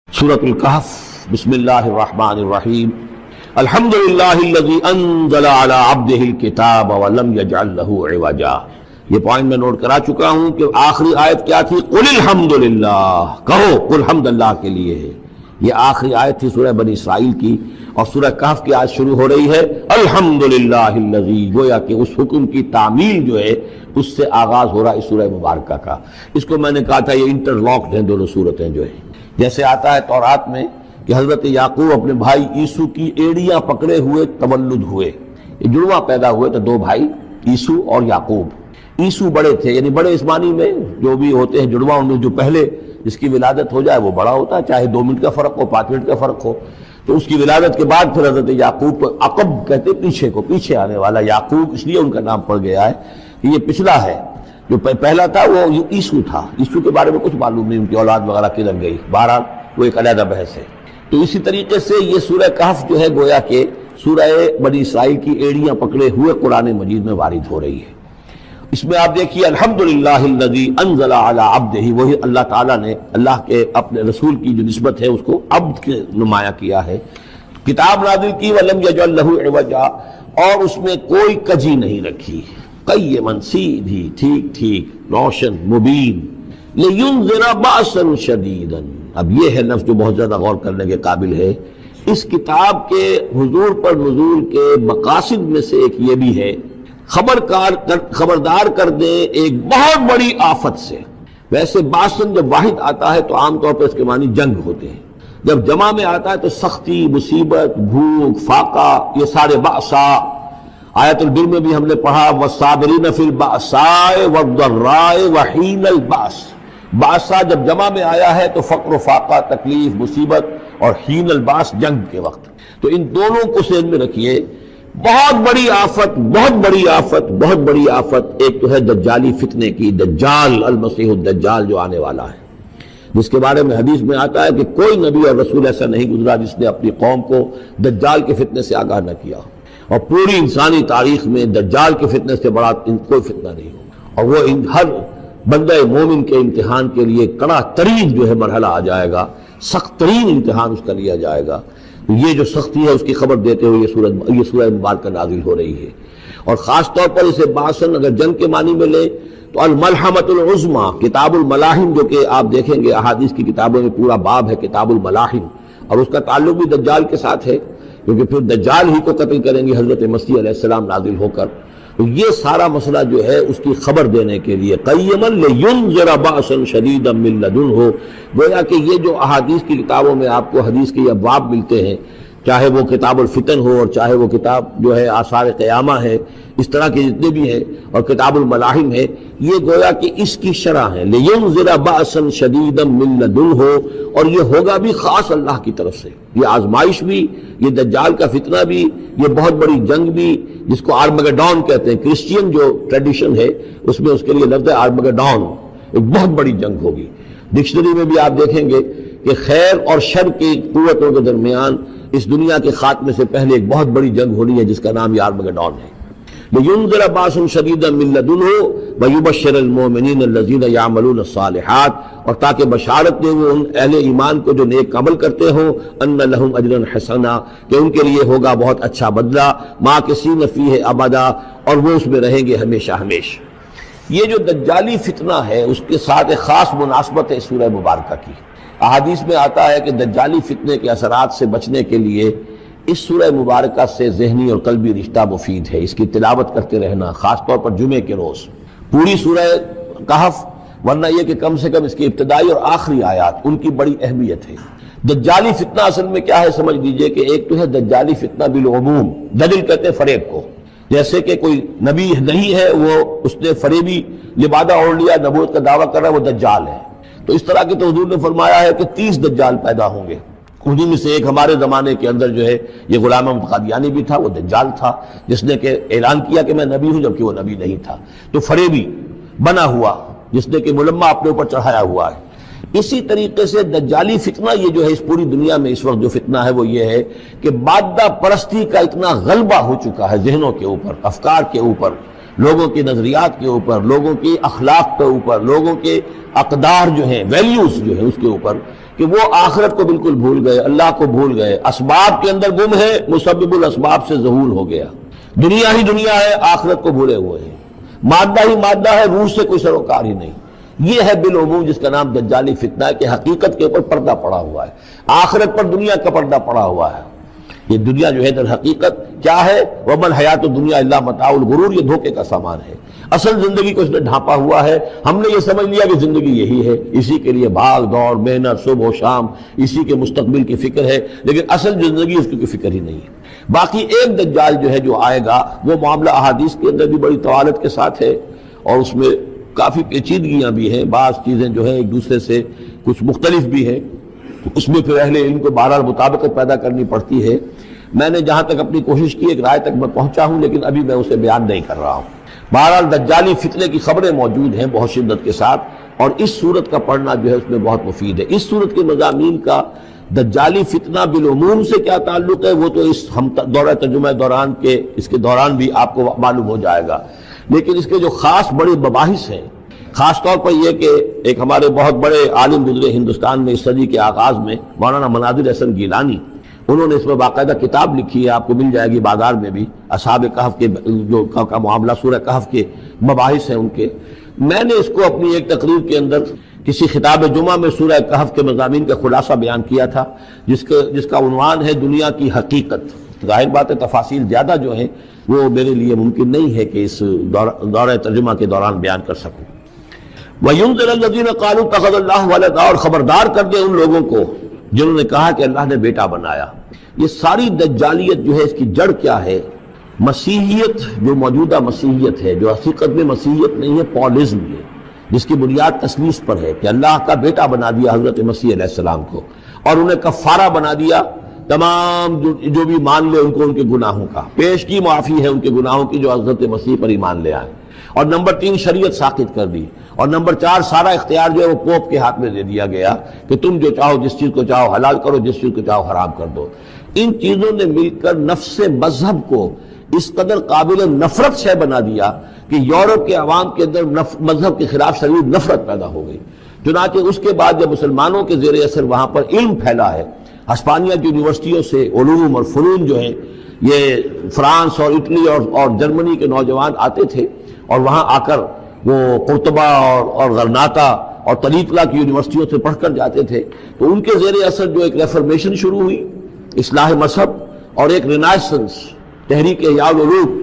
سورۃ الکہف بسم اللہ الرحمن الرحیم الحمدللہ الذی انزل علی عبدہ الکتاب ولم یجعل لہ عوجا۔ یہ پوائنٹ میں نوٹ کرا چکا ہوں کہ آخری آیت کیا تھی؟ قل الحمدللہ، کہو قل حمد اللہ کے لیے ہے۔ یہ آخری آیت تھی سورہ بنی اسرائیل کی، اور سورہ کہف کی آیت شروع ہو رہی ہے الحمدللہ الذی، گویا کہ اس حکم کی تعمیل جو ہے اس سے آغاز ہو رہا ہے اس سورہ مبارکہ کا۔ اس کو میں نے کہا تھا یہ انٹرلاکڈ ہیں دونوں صورتیں جو ہیں، جیسے آتا ہے تورات میں کہ حضرت یعقوب اپنے بھائی عیسو کی ایڑیاں پکڑے ہوئے تولد ہوئے، یہ جڑواں پیدا ہوئے تو دو بھائی عیسو اور یعقوب۔ عیسو بڑے تھے، یعنی بڑے اس معنی میں جو بھی ہوتے ہیں جڑواں، ان میں جو پہلے جس کی ولادت ہو جائے وہ بڑا ہوتا ہے، چاہے 2 منٹ کا فرق ہو 5 منٹ کا فرق ہو۔ تو اس کی ولادت کے بعد پھر حضرت یعقوب کو عقب کہتے، پیچھے کو، پیچھے آنے والا یعقوب، اس لیے ان کا نام پڑ گیا ہے کہ یہ پچھلا ہے۔ جو پہلا تھا وہ عیسو تھا، عیسو کے بارے میں کچھ معلوم نہیں، ان کی اولاد وغیرہ کدھر گئی، بہرحال وہ ایک علیحدہ بحث ہے۔ تو اسی طریقے سے یہ سورہ کہف جو ہے گویا کہ سورہ بنی اسرائیل کی ایڑیاں پکڑے ہوئے قرآن مجید میں وارد ہو رہی ہے۔ اس میں آپ دیکھیے الحمدللہ الذی انزل علی عبدہ، وہی اللہ تعالیٰ نے اللہ کے اپنے رسول کی جو نسبت ہے اس کو عبد کے نمایاں کیا ہے، کتاب نازل کی ولم یجعل لہ عوجا، اور اس میں کوئی کجی نہیں رکھی، قیما، سیدھی، ٹھیک ٹھیک، روشن، مبین، لینذر بأسا شدیدا۔ اب یہ ہے لفظ جو بہت زیادہ غور کرنے کے قابل ہے۔ اس کتاب کے حضور پر نزول کے مقاصد میں سے ایک یہ بھی ہے، خبردار کر دیں ایک بہت بڑی آفت سے۔ ویسے باسن جب واحد آتا ہے تو عام طور پر اس کے معنی جنگ ہوتے ہیں، جب جمع میں آتا ہے تو سختی، مصیبت، بھوک، فاقہ، یہ سارے بأسا۔ آیت البر میں بھی ہم نے پڑھا والصابرین فی البأساء والضراء وحین البأس۔ بأسا جب جمع میں آیا ہے تو فقر و فاقہ، تکلیف، مصیبت، اور حین الباس جنگ کے وقت۔ تو ان دونوں کو ذہن میں رکھیے، بہت بڑی آفت، بہت بڑی آفت، بہت بڑی آفت۔ ایک تو ہے دجالی فتنے کی، دجال، المسیح الدجال جو آنے والا ہے، جس کے بارے میں حدیث میں آتا ہے کہ کوئی نبی اور رسول ایسا نہیں گزرا جس نے اپنی قوم کو دجال کے فتنے سے آگاہ نہ کیا، اور پوری انسانی تاریخ میں دجال کے فتنے سے بڑا کوئی فتنہ نہیں ہو، اور وہ ہر بندہ مومن کے امتحان کے لیے کڑا ترین جو ہے مرحلہ آ جائے گا، سخت ترین امتحان اس کا لیا جائے گا۔ یہ جو سختی ہے اس کی خبر دیتے ہوئے یہ سورہ مبارکہ نازل ہو رہی ہے، اور خاص طور پر اسے باسن اگر جنگ کے معنی میں لیں تو الملحمۃ العظمیٰ، کتاب الملاحم، جو کہ آپ دیکھیں گے احادیث کی کتابوں میں پورا باب ہے کتاب الملاحم، اور اس کا تعلق بھی دجال کے ساتھ ہے، کیونکہ پھر دجال ہی کو قتل کریں گے حضرت مسیح علیہ السلام نازل ہو کر۔ تو یہ سارا مسئلہ جو ہے اس کی خبر دینے کے لیے قیما لینذر بأسا شدیدا من لدنہ، گویا کہ یہ جو احادیث کی کتابوں میں آپ کو حدیث کے ابواب ملتے ہیں، چاہے وہ کتاب الفتن ہو اور چاہے وہ کتاب جو ہے آثار قیامہ ہے، اس طرح کے جتنے بھی ہیں، اور کتاب الملاحم ہے، یہ گویا کہ اس کی شرح ہے، لینذر بأسا شدیدا من لدنہ، اور یہ ہوگا بھی خاص اللہ کی طرف سے، یہ آزمائش بھی، یہ دجال کا فتنہ بھی، یہ بہت بڑی جنگ بھی، جس کو آرمگڈون کہتے ہیں، کرسچین جو ٹریڈیشن ہے اس میں اس کے لیے لفظ ہے آرمگڈون، ایک بہت بڑی جنگ ہوگی۔ ڈکشنری میں بھی آپ دیکھیں گے کہ خیر اور شر کی قوتوں کے درمیان اس دنیا کے خاتمے سے پہلے ایک بہت بڑی جنگ ہونی ہے جس کا نام یہ آرمگڈون ہے۔ لینذر بأسا شدیدا من لدنہ ویبشر المؤمنین الذین یعملون الصالحات، اور تاکہ بشارت دے وہ ان اہل ایمان کو جو نیک عمل کرتے ہوں، ان لہم اجرا حسنا، کہ ان کے لیے ہوگا بہت اچھا بدلہ، ماکثین فیہ ابدا، اور وہ اس میں رہیں گے ہمیشہ ہمیشہ۔ یہ جو دجالی فتنہ ہے اس کے ساتھ ایک خاص مناسبت ہے سورہ مبارکہ کی۔ احادیث میں آتا ہے کہ دجالی فتنے کے اثرات سے بچنے کے لیے اس سورہ مبارکہ سے ذہنی اور قلبی رشتہ مفید ہے، اس کی تلاوت کرتے رہنا، خاص طور پر جمعے کے روز پوری سورہ کہف، ورنہ یہ کہ کم سے کم اس کی ابتدائی اور آخری آیات ان کی بڑی اہمیت ہے۔ دجالی فتنہ اصل میں کیا ہے سمجھ لیجئے کہ ایک تو ہے دجالی فتنہ بالعموم، دجل کہتے ہیں فریب کو، جیسے کہ کوئی نبی نہیں ہے، وہ اس نے فریبی لبادہ اوڑھ لیا، نبوت کا دعویٰ کر رہا ہے، وہ دجال ہے۔ تو اس طرح کی تو حضور نے فرمایا ہے کہ 30 دجال پیدا ہوں گے، انہی میں سے ایک ہمارے زمانے کے اندر جو ہے یہ غلام احمد قادیانی بھی تھا، وہ دجال تھا، جس نے کہ اعلان کیا کہ میں نبی ہوں جبکہ وہ نبی نہیں تھا۔ تو فریبی بنا ہوا جس نے کہ ملمہ اپنے اوپر چڑھایا ہوا ہے۔ اسی طریقے سے دجالی فتنہ یہ جو ہے اس پوری دنیا میں اس وقت جو فتنہ ہے وہ یہ ہے کہ مادہ پرستی کا اتنا غلبہ ہو چکا ہے ذہنوں کے اوپر، افکار کے اوپر، لوگوں کے نظریات کے اوپر، لوگوں کی اخلاق کے اوپر، لوگوں کے اقدار جو ہیں، ویلیوز جو ہیں اس کے اوپر، کہ وہ آخرت کو بالکل بھول گئے، اللہ کو بھول گئے، اسباب کے اندر گم ہے، مسبب الاسباب سے ظہور ہو گیا، دنیا ہی دنیا ہے، آخرت کو بھولے ہوئے ہیں، مادہ ہی مادہ ہے، روح سے کوئی سروکار ہی نہیں۔ یہ ہے بالعموم جس کا نام دجالی فتنہ ہے، کہ حقیقت کے اوپر پردہ پڑا ہوا ہے، آخرت پر دنیا کا پردہ پڑا ہوا ہے۔ یہ دنیا جو ہے در حقیقت کیا ہے؟ وَمَا الْحَيَاةُ الدُّنْيَا إِلَّا مَتَاعُ الْغُرُورِ، یہ دھوکے کا سامان ہے۔ اصل زندگی کو اس نے ڈھانپا ہوا ہے، ہم نے یہ سمجھ لیا کہ زندگی یہی ہے، اسی کے لیے بھاگ دوڑ محنت صبح و شام، اسی کے مستقبل کی فکر ہے، لیکن اصل زندگی اس کی کوئی فکر ہی نہیں ہے۔ باقی ایک دجال جو ہے جو آئے گا، وہ معاملہ احادیث کے اندر بھی بڑی طوالت کے ساتھ ہے، اور اس میں کافی پیچیدگیاں بھی ہیں، بعض چیزیں جو ہیں ایک دوسرے سے کچھ مختلف بھی ہیں، اس میں پھر اہل علم کو بہرحال مطابقت پیدا کرنی پڑتی ہے۔ میں نے جہاں تک اپنی کوشش کی ایک رائے تک میں پہنچا ہوں، لیکن ابھی میں اسے بیان نہیں کر رہا ہوں۔ بہرحال دجالی فتنے کی خبریں موجود ہیں بہت شدت کے ساتھ، اور اس صورت کا پڑھنا جو ہے اس میں بہت مفید ہے۔ اس صورت کے مضامین کا دجالی فتنہ بالعموم سے کیا تعلق ہے وہ تو اس ہم دورہ ترجمہ دوران کے اس کے دوران بھی آپ کو معلوم ہو جائے گا، لیکن اس کے جو خاص بڑے مباحث ہیں، خاص طور پر یہ کہ ایک ہمارے بہت بڑے عالم گزرے ہندوستان میں اس صدی کے آغاز میں، مولانا مناظر حسن گیلانی، انہوں نے اس میں باقاعدہ کتاب لکھی ہے، آپ کو مل جائے گی بازار میں بھی، اصحاب کہف کے جو کا معاملہ سورہ کہف کے مباحث ہیں ان کے۔ میں نے اس کو اپنی ایک تقریر کے اندر کسی خطاب جمعہ میں سورہ کہف کے مضامین کا خلاصہ بیان کیا تھا، جس کا عنوان ہے دنیا کی حقیقت۔ ظاہر بات ہے تفاصیل زیادہ جو ہیں وہ میرے لیے ممکن نہیں ہے کہ اس دورہ ترجمہ کے دوران بیان کر سکوں۔ وَيُنذِرَ الَّذِينَ قَالُوا اتَّخَذَ اللَّهُ وَلَدًا، اور خبردار کر دے ان لوگوں کو جنہوں نے کہا کہ اللہ نے بیٹا بنایا۔ یہ ساری دجالیت جو ہے اس کی جڑ کیا ہے؟ مسیحیت، جو موجودہ مسیحیت ہے، جو حقیقت میں مسیحیت نہیں ہے، پولزم ہے، جس کی بنیاد تثلیث پر ہے کہ اللہ کا بیٹا بنا دیا حضرت مسیح علیہ السلام کو، اور انہیں کفارہ بنا دیا تمام جو بھی مان لے ان کو ان کے گناہوں کا، پیش کی معافی ہے ان کے گناہوں کی جو حضرت مسیح پر ایمان لے آئے، اور نمبر 3 شریعت ساقط کر دی، اور نمبر 4 سارا اختیار جو ہے وہ پوپ کے ہاتھ میں دے دیا گیا کہ تم جو چاہو جس چیز کو چاہو حلال کرو، جس چیز کو چاہو حرام کر دو۔ ان چیزوں نے مل کر نفس مذہب کو اس قدر قابل نفرت شے بنا دیا کہ یورپ کے عوام کے اندر مذہب کے خلاف شدید نفرت پیدا ہو گئی۔ چنانچہ اس کے بعد جب مسلمانوں کے زیر اثر وہاں پر علم پھیلا ہے، ہسپانیہ کی یونیورسٹیوں سے علوم اور فنون جو ہیں یہ فرانس اور اٹلی اور جرمنی کے نوجوان آتے تھے، اور وہاں آ کر وہ قرطبہ اور غرناطہ اور طریقلہ کی یونیورسٹیوں سے پڑھ کر جاتے تھے، تو ان کے زیر اثر جو ایک ریفرمیشن شروع ہوئی، اصلاح مذہب، اور ایک رینائسنس، تحریک احیاء العلوم،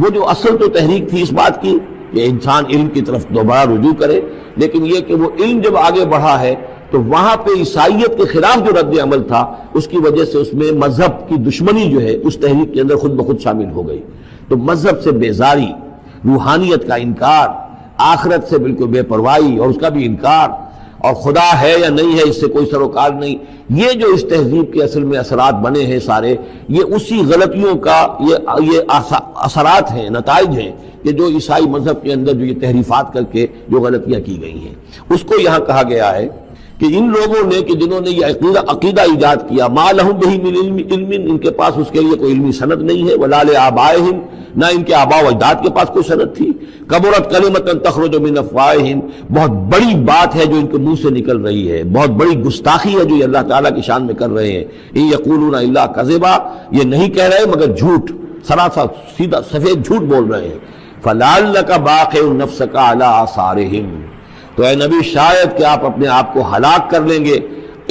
وہ جو اصل تو تحریک تھی اس بات کی کہ انسان علم کی طرف دوبارہ رجوع کرے، لیکن یہ کہ وہ علم جب آگے بڑھا ہے تو وہاں پہ عیسائیت کے خلاف جو رد عمل تھا اس کی وجہ سے اس میں مذہب کی دشمنی جو ہے اس تحریک کے اندر خود بخود شامل ہو گئی۔ تو مذہب سے بیزاری، روحانیت کا انکار، آخرت سے بالکل بے پرواہی اور اس کا بھی انکار، اور خدا ہے یا نہیں ہے اس سے کوئی سروکار نہیں، یہ جو اس تہذیب کے اصل میں اثرات بنے ہیں سارے، یہ اسی غلطیوں کا یہ اثرات ہیں، نتائج ہیں کہ جو عیسائی مذہب کے اندر جو یہ تحریفات کر کے جو غلطیاں کی گئی ہیں، اس کو یہاں کہا گیا ہے کہ ان لوگوں نے کہ جنہوں نے یہ عقیدہ ایجاد کیا، ما لہم بہ من علم، ان کے پاس اس کے لیے کوئی علمی سند نہیں ہے، ولا لآبائہم، نہ ان کے آباء و اجداد کے پاس کوئی سند تھی، کبرت کلمۃ تخرج من افواہہم، بہت بڑی بات ہے جو ان کے منہ سے نکل رہی ہے، بہت بڑی گستاخی ہے جو یہ اللہ تعالیٰ کی شان میں کر رہے ہیں، ان یقولون الا کذبا، یہ نہیں کہہ رہے مگر جھوٹ، سراسر سیدھا سفید جھوٹ بول رہے ہیں۔ فلعلک باخع نفسک علی آثارہم، تو اے نبی شاید کہ آپ اپنے آپ کو ہلاک کر لیں گے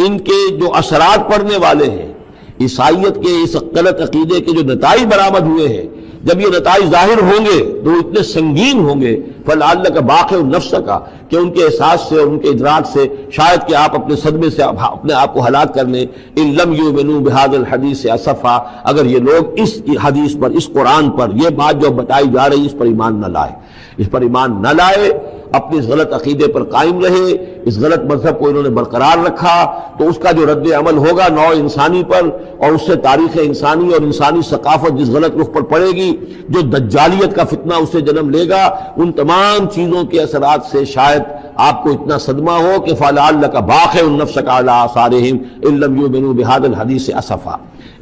ان کے جو اثرات پڑنے والے ہیں، عیسائیت کے اس غلط عقیدے کے جو نتائج برآمد ہوئے ہیں، جب یہ نتائج ظاہر ہوں گے تو اتنے سنگین ہوں گے، فلعلک باخع نفسک، کہ ان کے احساس سے اور ان کے ادراک سے شاید کہ آپ اپنے صدمے سے اپنے آپ کو ہلاک کر لیں۔ ان لم یؤمنوا بہذا الحدیث اسفا، اگر یہ لوگ اس حدیث پر، اس قرآن پر، یہ بات جو بتائی جا رہی اس پر ایمان نہ لائے، اس پر ایمان نہ لائے، اپنے اس غلط عقیدے پر قائم رہے، اس غلط مذہب کو انہوں نے برقرار رکھا، تو اس کا جو رد عمل ہوگا نوع انسانی پر، اور اس سے تاریخ انسانی اور انسانی ثقافت جس غلط رخ پر پڑے گی، جو دجالیت کا فتنہ اسے جنم لے گا، ان تمام چیزوں کے اثرات سے شاید آپ کو اتنا صدمہ ہو کہ فلعلک باخع نفسک علی آثارہم ان لم یؤمنوا بہذا الحدیث اسفا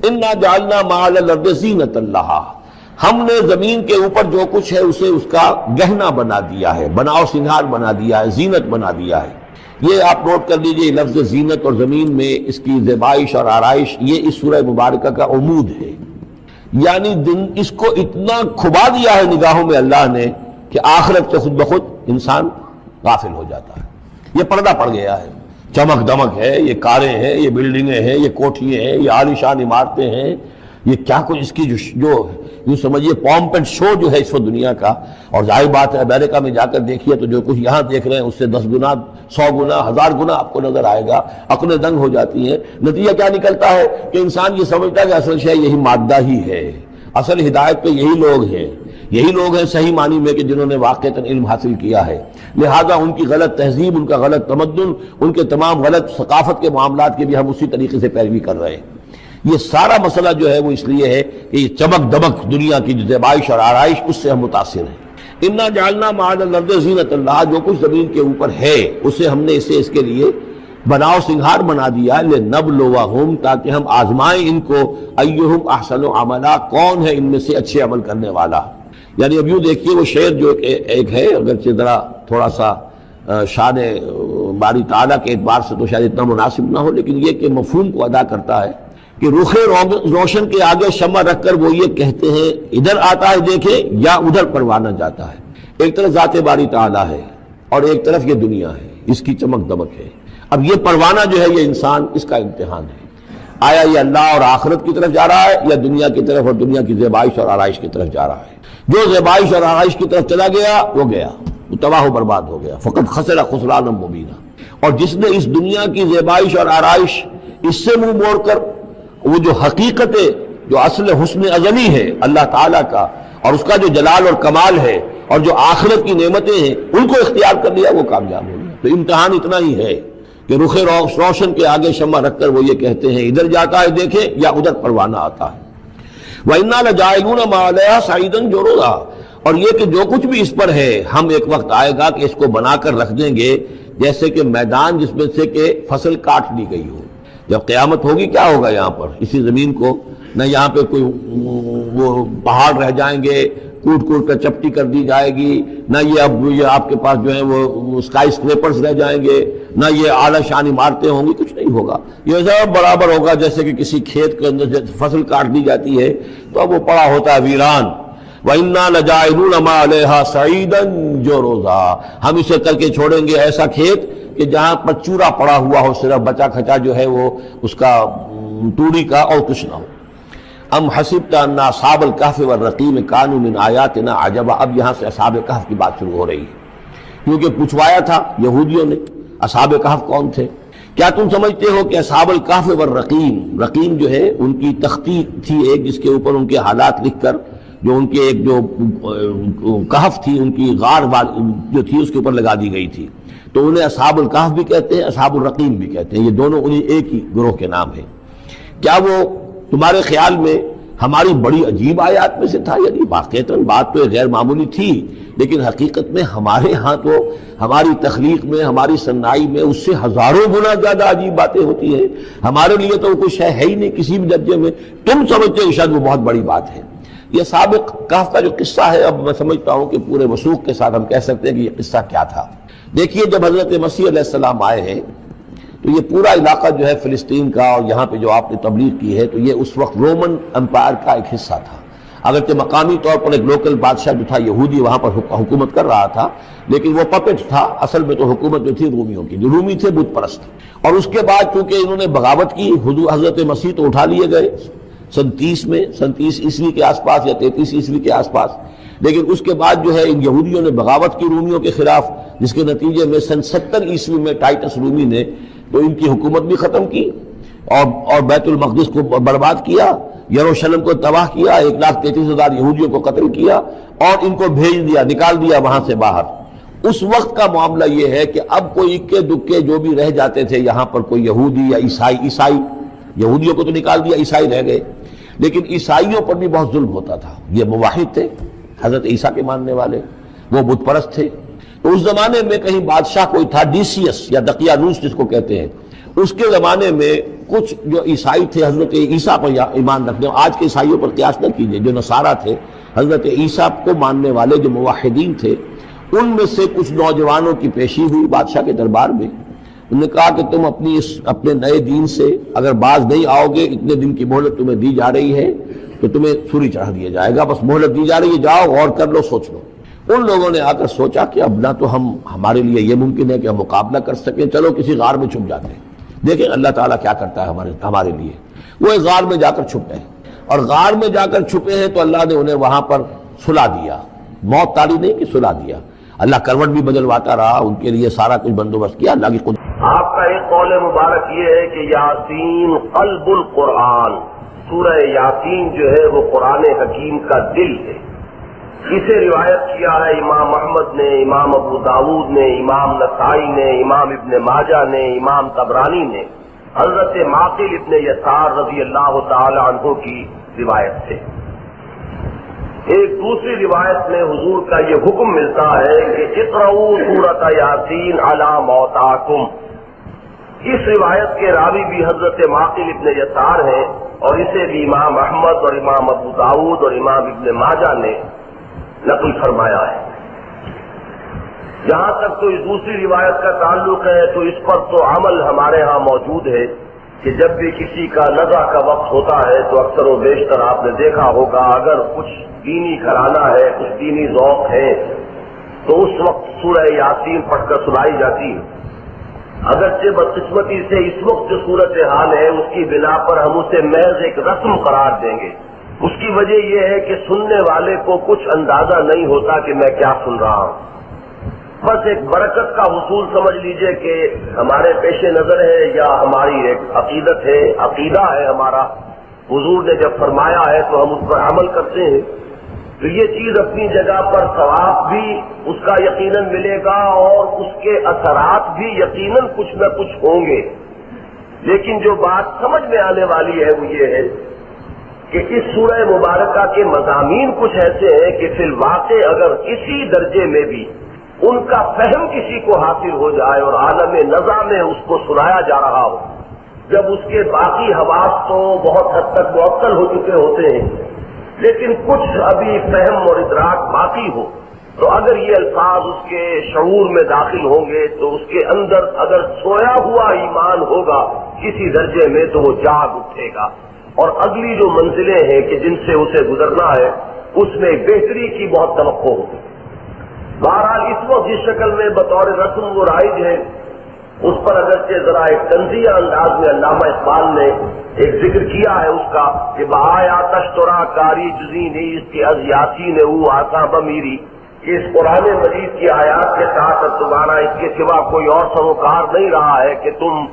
انا جعلنا ما علی الارض زینۃ لہا، ہم نے زمین کے اوپر جو کچھ ہے اسے اس کا گہنا بنا دیا ہے، بناؤ سنگھار بنا دیا ہے، زینت بنا دیا ہے۔ یہ آپ نوٹ کر لیجئے، لفظ زینت اور زمین میں اس کی زیبائش اور آرائش یہ اس سورہ مبارکہ کا عمود ہے، یعنی اس کو اتنا کھبا دیا ہے نگاہوں میں اللہ نے کہ آخرت سے خود بخود انسان غافل ہو جاتا ہے۔ یہ پردہ پڑ گیا ہے، چمک دمک ہے، یہ کاریں ہیں، یہ بلڈنگیں ہیں، یہ کوٹھیاں ہیں، یہ عالیشان عمارتیں ہیں، یہ کیا کچھ اس کی جو یوں سمجھیے پومپ اینڈ شو جو ہے اس وقت دنیا کا۔ اور ظاہر بات ہے امریکہ میں جا کر دیکھیے تو جو کچھ یہاں دیکھ رہے ہیں اس سے 10 گنا 100 گنا 1000 گنا آپ کو نظر آئے گا، عقلیں دنگ ہو جاتی ہیں۔ نتیجہ کیا نکلتا ہے کہ انسان یہ سمجھتا ہے کہ اصل شے یہی مادہ ہی ہے، اصل ہدایت پہ یہی لوگ ہیں، یہی لوگ ہیں صحیح معنی میں کہ جنہوں نے واقعتاً علم حاصل کیا ہے، لہذا ان کی غلط تہذیب، ان کا غلط تمدن، ان کے تمام غلط ثقافت کے معاملات کے بھی ہم اسی طریقے سے پیروی کر رہے ہیں۔ یہ سارا مسئلہ جو ہے وہ اس لیے ہے کہ یہ چمک دمک دنیا کی جو زیبائش اور آرائش اس سے ہم متاثر ہیں۔ انا جعلنا مع الارض زینۃ اللہ، جو کچھ زمین کے اوپر ہے اسے ہم نے اس کے لیے بناؤ سنگھار بنا دیا، لنبلوہم، تاکہ ہم آزمائیں ان کو، ایہم احسن عملا، کون ہے ان میں سے اچھے عمل کرنے والا۔ یعنی اب یوں دیکھیے وہ شعر جو ایک ہے، اگرچہ ذرا تھوڑا سا شان باری تعالیٰ کے اعتبار سے تو شاید اتنا مناسب نہ ہو، لیکن یہ کہ مفہوم کو ادا کرتا ہے کہ رخ روشن کے آگے شمع رکھ کر وہ یہ کہتے ہیں ادھر آتا ہے دیکھیں یا ادھر پروانہ جاتا ہے۔ ایک طرف ذات باری تعالیٰ ہے اور ایک طرف یہ دنیا ہے، اس کی چمک دمک ہے۔ اب یہ پروانہ جو ہے یہ انسان، اس کا امتحان ہے، آیا یہ اللہ اور آخرت کی طرف جا رہا ہے یا دنیا کی طرف اور دنیا کی زیبائش اور آرائش کی طرف جا رہا ہے۔ جو زیبائش اور آرائش کی طرف چلا گیا وہ تباہ و برباد ہو گیا، فقط خسر خسرانا مبینا۔ اور جس نے اس دنیا کی زیبائش اور آرائش اس سے منہ موڑ کر وہ جو حقیقت جو اصل حسن ازلی ہے اللہ تعالیٰ کا اور اس کا جو جلال اور کمال ہے اور جو آخرت کی نعمتیں ہیں ان کو اختیار کر لیا، وہ کامیاب ہو گیا۔ تو امتحان اتنا ہی ہے کہ رخ روشن کے آگے شمع رکھ کر وہ یہ کہتے ہیں ادھر جاتا ہے دیکھیں یا ادھر پروانہ آتا ہے۔ وَإِنَّا لَجَاعِلُونَ مَا عَلَيْهَا صَعِيدًا جُرُزًا، اور یہ کہ جو کچھ بھی اس پر ہے ہم ایک وقت آئے گا کہ اس کو بنا کر رکھ دیں گے جیسے کہ میدان جس میں سے کہ فصل کاٹ لی گئی ہو۔ جب قیامت ہوگی کیا ہوگا یہاں پر اسی زمین کو، نہ یہاں پہ کوئی وہ پہاڑ رہ جائیں گے کوٹ کوٹ کر چپٹی کر دی جائے گی، نہ یہ آپ کے پاس جو ہے وہ اسکائی اسکریپرز رہ جائیں گے، نہ یہ اعلیٰ شان عمارتیں ہوں گی، کچھ نہیں ہوگا۔ یہ سب برابر ہوگا جیسے کہ کسی کھیت کے اندر فصل کاٹ دی جاتی ہے تو اب وہ پڑا ہوتا ہے ویران۔ وَإِنَّا لَجَاعِلُونَ مَا عَلَيْهَا صَعِيدًا جُرُزًا، ہم اسے کر کے چھوڑیں گے ایسا کھیت کہ جہاں پر چورا پڑا ہوا ہو، صرف بچا کھچا جو ہے وہ اس کا توڑی کا اور کچھ نہ ہو۔ ام حسبت ان اصحاب الکہف والرقیم کانوا من آیاتنا عجبا، اب یہاں سے اصحاب کہف کی بات شروع ہو رہی ہے، کیونکہ پوچھوایا تھا یہودیوں نے اصحاب کہف کون تھے۔ کیا تم سمجھتے ہو کہ اصحاب الکہف والرقیم، رقیم جو ہے ان کی تختی تھی ایک جس کے اوپر ان کے حالات لکھ کر جو ان کے ایک جو کہف تھی ان کی غار جو تھی اس کے اوپر لگا دی گئی تھی، تو انہیں اصحاب الکہف بھی کہتے ہیں، اصحاب الرقیم بھی کہتے ہیں، یہ دونوں انہیں ایک ہی گروہ کے نام ہیں۔ کیا وہ تمہارے خیال میں ہماری بڑی عجیب آیات میں سے تھا؟ یعنی واقعتاً بات تو غیر معمولی تھی، لیکن حقیقت میں ہمارے ہاں تو ہماری تخلیق میں ہماری صنائی میں اس سے ہزاروں گنا زیادہ عجیب باتیں ہوتی ہیں، ہمارے لیے تو کچھ ہے ہی نہیں کسی بھی درجے میں، تم سمجھتے ہو شاید وہ بہت بڑی بات ہے۔ یہ اصحاب کہف کا جو قصہ ہے اب میں سمجھتا ہوں کہ پورے وثوق کے ساتھ ہم کہہ سکتے ہیں کہ یہ قصہ کیا تھا۔ دیکھیے جب حضرت مسیح علیہ السلام آئے ہیں تو یہ پورا علاقہ جو ہے فلسطین کا اور یہاں پہ جو آپ نے تبلیغ کی ہے تو یہ اس وقت رومن امپائر کا ایک حصہ تھا، اگرچہ مقامی طور پر ایک لوکل بادشاہ جو تھا یہودی وہاں پر حکومت کر رہا تھا، لیکن وہ پپٹ تھا، اصل میں تو حکومت جو تھی رومیوں کی، جو رومی تھے بت پرست۔ اور اس کے بعد چونکہ انہوں نے بغاوت کی، حضرت مسیح تو اٹھا لیے گئے سن 30 عیسوی کے آس پاس یا 33 عیسوی کے آس پاس، لیکن اس کے بعد جو ہے ان یہودیوں نے بغاوت کی رومیوں کے خلاف، جس کے نتیجے میں سن 70 عیسوی میں ٹائٹس رومی نے تو ان کی حکومت بھی ختم کی اور بیت المقدس کو برباد کیا، یروشلم کو تباہ کیا، 1,33,000 یہودیوں کو قتل کیا اور ان کو بھیج دیا، نکال دیا وہاں سے باہر۔ اس وقت کا معاملہ یہ ہے کہ اب کوئی اکے دکے جو بھی رہ جاتے تھے یہاں پر، کوئی یہودی یا عیسائی، یہودیوں کو تو نکال دیا، عیسائی رہ گئے، لیکن عیسائیوں پر بھی بہت ظلم ہوتا تھا۔ یہ موحد تھے، حضرت عیسیٰ کے ماننے والے، وہ بت پرست تھے۔ تو اس زمانے میں کہیں بادشاہ کوئی تھا ڈیسیس یا دقیانوس جس کو کہتے ہیں، اس کے زمانے میں کچھ جو عیسائی تھے حضرت عیسیٰ پر ایمان رکھنے، آج کے عیسائیوں پر قیاس نہ کیجیے، جو نصارہ تھے حضرت عیسیٰ کو ماننے والے جو موحدین تھے، ان میں سے کچھ نوجوانوں کی پیشی ہوئی بادشاہ کے دربار میں، انہوں نے کہا کہ تم اپنے نئے دین سے اگر باز نہیں آؤ گے، اتنے دن کی مہلت تمہیں دی جا رہی ہے تو تمہیں سولی چڑھا دیا جائے گا، بس مہلت دی جا رہی ہے، جاؤ غور کر لو، سوچ لو۔ ان لوگوں نے آ کر سوچا کہ اب نہ تو ہمارے لیے یہ ممکن ہے کہ ہم مقابلہ کر سکیں، چلو کسی غار میں چھپ جاتے ہیں، دیکھیں اللہ تعالیٰ کیا کرتا ہے ہمارے لیے۔ وہ ایک غار میں جا کر چھپ گئے، اور غار میں جا کر چھپے ہیں تو اللہ نے انہیں وہاں پر سلا دیا، موت تاری نہیں کہ سلا دیا۔ اللہ کروٹ بھی بدلواتا رہا، ان کے لیے سارا کچھ بندوبست کیا، اللہ کی قدرت۔ آپ کا ایک قول مبارک یہ ہے کہ یاسین قلب القرآن، سورہ یاسین جو ہے وہ قرآن حکیم کا دل ہے۔ اسے روایت کیا ہے امام احمد نے، امام ابو داود نے، امام نسائی نے، امام ابن ماجہ نے، امام طبرانی نے، حضرت معقل ابن یسار رضی اللہ تعالی عنہ کی روایت سے۔ ایک دوسری روایت میں حضور کا یہ حکم ملتا ہے کہ اقرؤوا سورۃ یاسین علی موتاکم۔ اس روایت کے راوی بھی حضرت معقل ابن یسار ہیں، اور اسے بھی امام احمد اور امام ابو داود اور امام ابن ماجہ نے نقل فرمایا ہے۔ جہاں تک تو اس دوسری روایت کا تعلق ہے تو اس پر تو عمل ہمارے ہاں موجود ہے کہ جب بھی کسی کا نزع کا وقت ہوتا ہے تو اکثر و بیشتر آپ نے دیکھا ہوگا اگر کچھ دینی گھرانہ ہے، کچھ دینی ذوق ہے تو اس وقت سورہ یاسین پڑھ کر سنائی جاتی ہے۔ اگرچہ بدقسمتی سے اس وقت جو صورتحال ہے اس کی بنا پر ہم اسے محض ایک رسم قرار دیں گے۔ اس کی وجہ یہ ہے کہ سننے والے کو کچھ اندازہ نہیں ہوتا کہ میں کیا سن رہا ہوں، بس ایک برکت کا حصول سمجھ لیجئے کہ ہمارے پیش نظر ہے یا ہماری ایک عقیدت ہے، عقیدہ ہے ہمارا، حضور نے جب فرمایا ہے تو ہم اس پر عمل کرتے ہیں، تو یہ چیز اپنی جگہ پر ثواب بھی اس کا یقیناً ملے گا اور اس کے اثرات بھی یقیناً کچھ نہ کچھ ہوں گے۔ لیکن جو بات سمجھ میں آنے والی ہے وہ یہ ہے کہ اس سورہ مبارکہ کے مضامین کچھ ایسے ہیں کہ فی الواقع اگر کسی درجے میں بھی ان کا فہم کسی کو حاصل ہو جائے اور عالم نزع میں اس کو سنایا جا رہا ہو، جب اس کے باقی حواس تو بہت حد تک معطل ہو چکے ہوتے ہیں لیکن کچھ ابھی فہم اور ادراک باقی ہو، تو اگر یہ الفاظ اس کے شعور میں داخل ہوں گے تو اس کے اندر اگر سویا ہوا ایمان ہوگا کسی درجے میں تو وہ جاگ اٹھے گا، اور اگلی جو منزلیں ہیں کہ جن سے اسے گزرنا ہے اس میں بہتری کی بہت توقع ہوگی۔ بہرحال اس وقت جس شکل میں بطور رسم و رائج ہے اس پر اگرچہ ذرا ایک طنزیہ انداز میں علامہ اقبال نے ایک ذکر کیا ہے اس کا کہ بہایا تشترا کاری جزی نیز کے از یاسین او آسا بمیری، کہ اس قرآن مجید کی آیات کے ساتھ تمہارا اس کے سوا کوئی اور سروکار نہیں رہا ہے کہ تم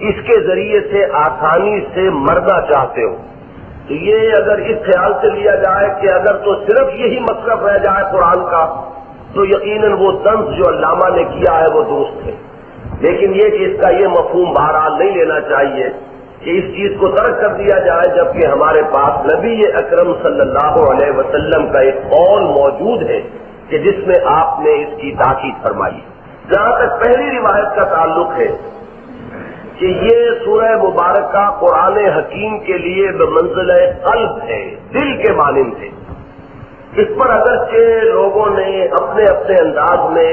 اس کے ذریعے سے آسانی سے مرنا چاہتے ہو۔ تو یہ اگر اس خیال سے لیا جائے کہ اگر تو صرف یہی مطلب رہ جائے قرآن کا تو یقیناً وہ طنز جو علامہ نے کیا ہے وہ درست ہے، لیکن یہ کہ اس کا یہ مفہوم بہرحال نہیں لینا چاہیے کہ اس چیز کو ترک کر دیا جائے، جبکہ ہمارے پاس نبی اکرم صلی اللہ علیہ وسلم کا ایک قول موجود ہے کہ جس میں آپ نے اس کی تاکید فرمائی۔ جہاں تک پہلی روایت کا تعلق ہے کہ یہ سورہ مبارکہ قرآن حکیم کے لیے بمنزلہ قلب ہے، دل کے مانند ہے۔ اس پر اگرچہ لوگوں نے اپنے اپنے انداز میں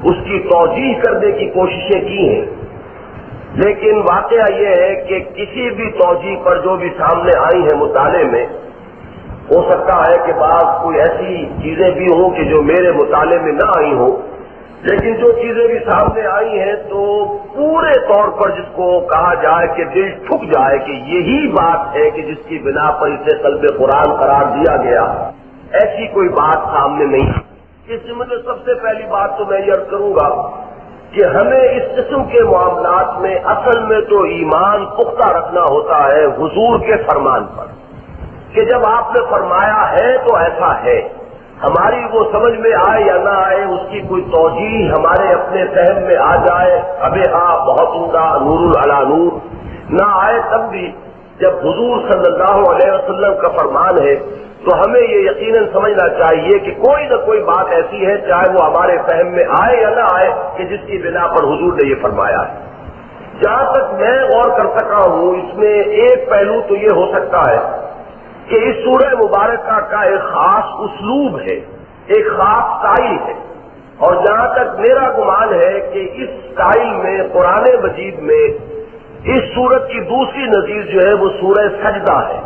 اس کی توجیح کرنے کی کوششیں کی ہیں، لیکن واقعہ یہ ہے کہ کسی بھی توجیح پر جو بھی سامنے آئی ہیں مطالعے میں، ہو سکتا ہے کہ بعض کوئی ایسی چیزیں بھی ہوں کہ جو میرے مطالعے میں نہ آئی ہوں، لیکن جو چیزیں بھی سامنے آئی ہیں تو پورے طور پر جس کو کہا جائے کہ دل ٹھک جائے کہ یہی بات ہے کہ جس کی بنا پر اسے قلب قرآن قرار دیا گیا، ایسی کوئی بات سامنے نہیں۔ اس میں سب سے پہلی بات تو میں یہ عرض کروں گا کہ ہمیں اس قسم کے معاملات میں اصل میں تو ایمان پختہ رکھنا ہوتا ہے حضور کے فرمان پر، کہ جب آپ نے فرمایا ہے تو ایسا ہے، ہماری وہ سمجھ میں آئے یا نہ آئے، اس کی کوئی توجیح ہمارے اپنے فہم میں آ جائے، ابے ہاں بہت عمدہ نور علی نور، نہ آئے تب بھی جب حضور صلی اللہ علیہ وسلم کا فرمان ہے تو ہمیں یہ یقیناً سمجھنا چاہیے کہ کوئی نہ کوئی بات ایسی ہے چاہے وہ ہمارے فہم میں آئے یا نہ آئے کہ جس کی بنا پر حضور نے یہ فرمایا ہے۔ جہاں تک میں غور کر سکا ہوں اس میں ایک پہلو تو یہ ہو سکتا ہے کہ اس سورہ مبارکہ کا ایک خاص اسلوب ہے، ایک خاص سٹائل ہے، اور جہاں تک میرا گمان ہے کہ اس سٹائل میں قرآن مجید میں اس سورت کی دوسری نظیر جو ہے وہ سورہ سجدہ ہے،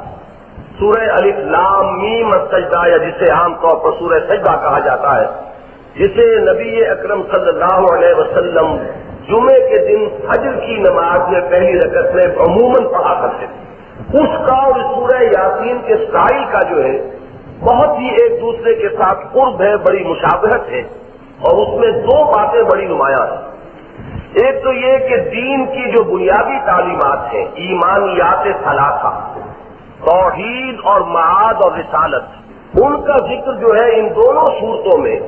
سورہ الف لام میم السجدہ، یا جسے عام طور پر سورہ سجدہ کہا جاتا ہے، جسے نبی اکرم صلی اللہ علیہ وسلم جمعے کے دن فجر کی نماز میں پہلی رکعت میں عموماً پڑھا کرتے تھے۔ اس کا اور سورہ یاسین کے سٹائل کا جو ہے بہت ہی ایک دوسرے کے ساتھ قرب ہے، بڑی مشابہت ہے، اور اس میں دو باتیں بڑی نمایاں ہیں۔ ایک تو یہ کہ دین کی جو بنیادی تعلیمات ہیں، ایمانیات ثلاثہ، توحید اور معاد اور رسالت، ان کا ذکر جو ہے ان دونوں صورتوں میں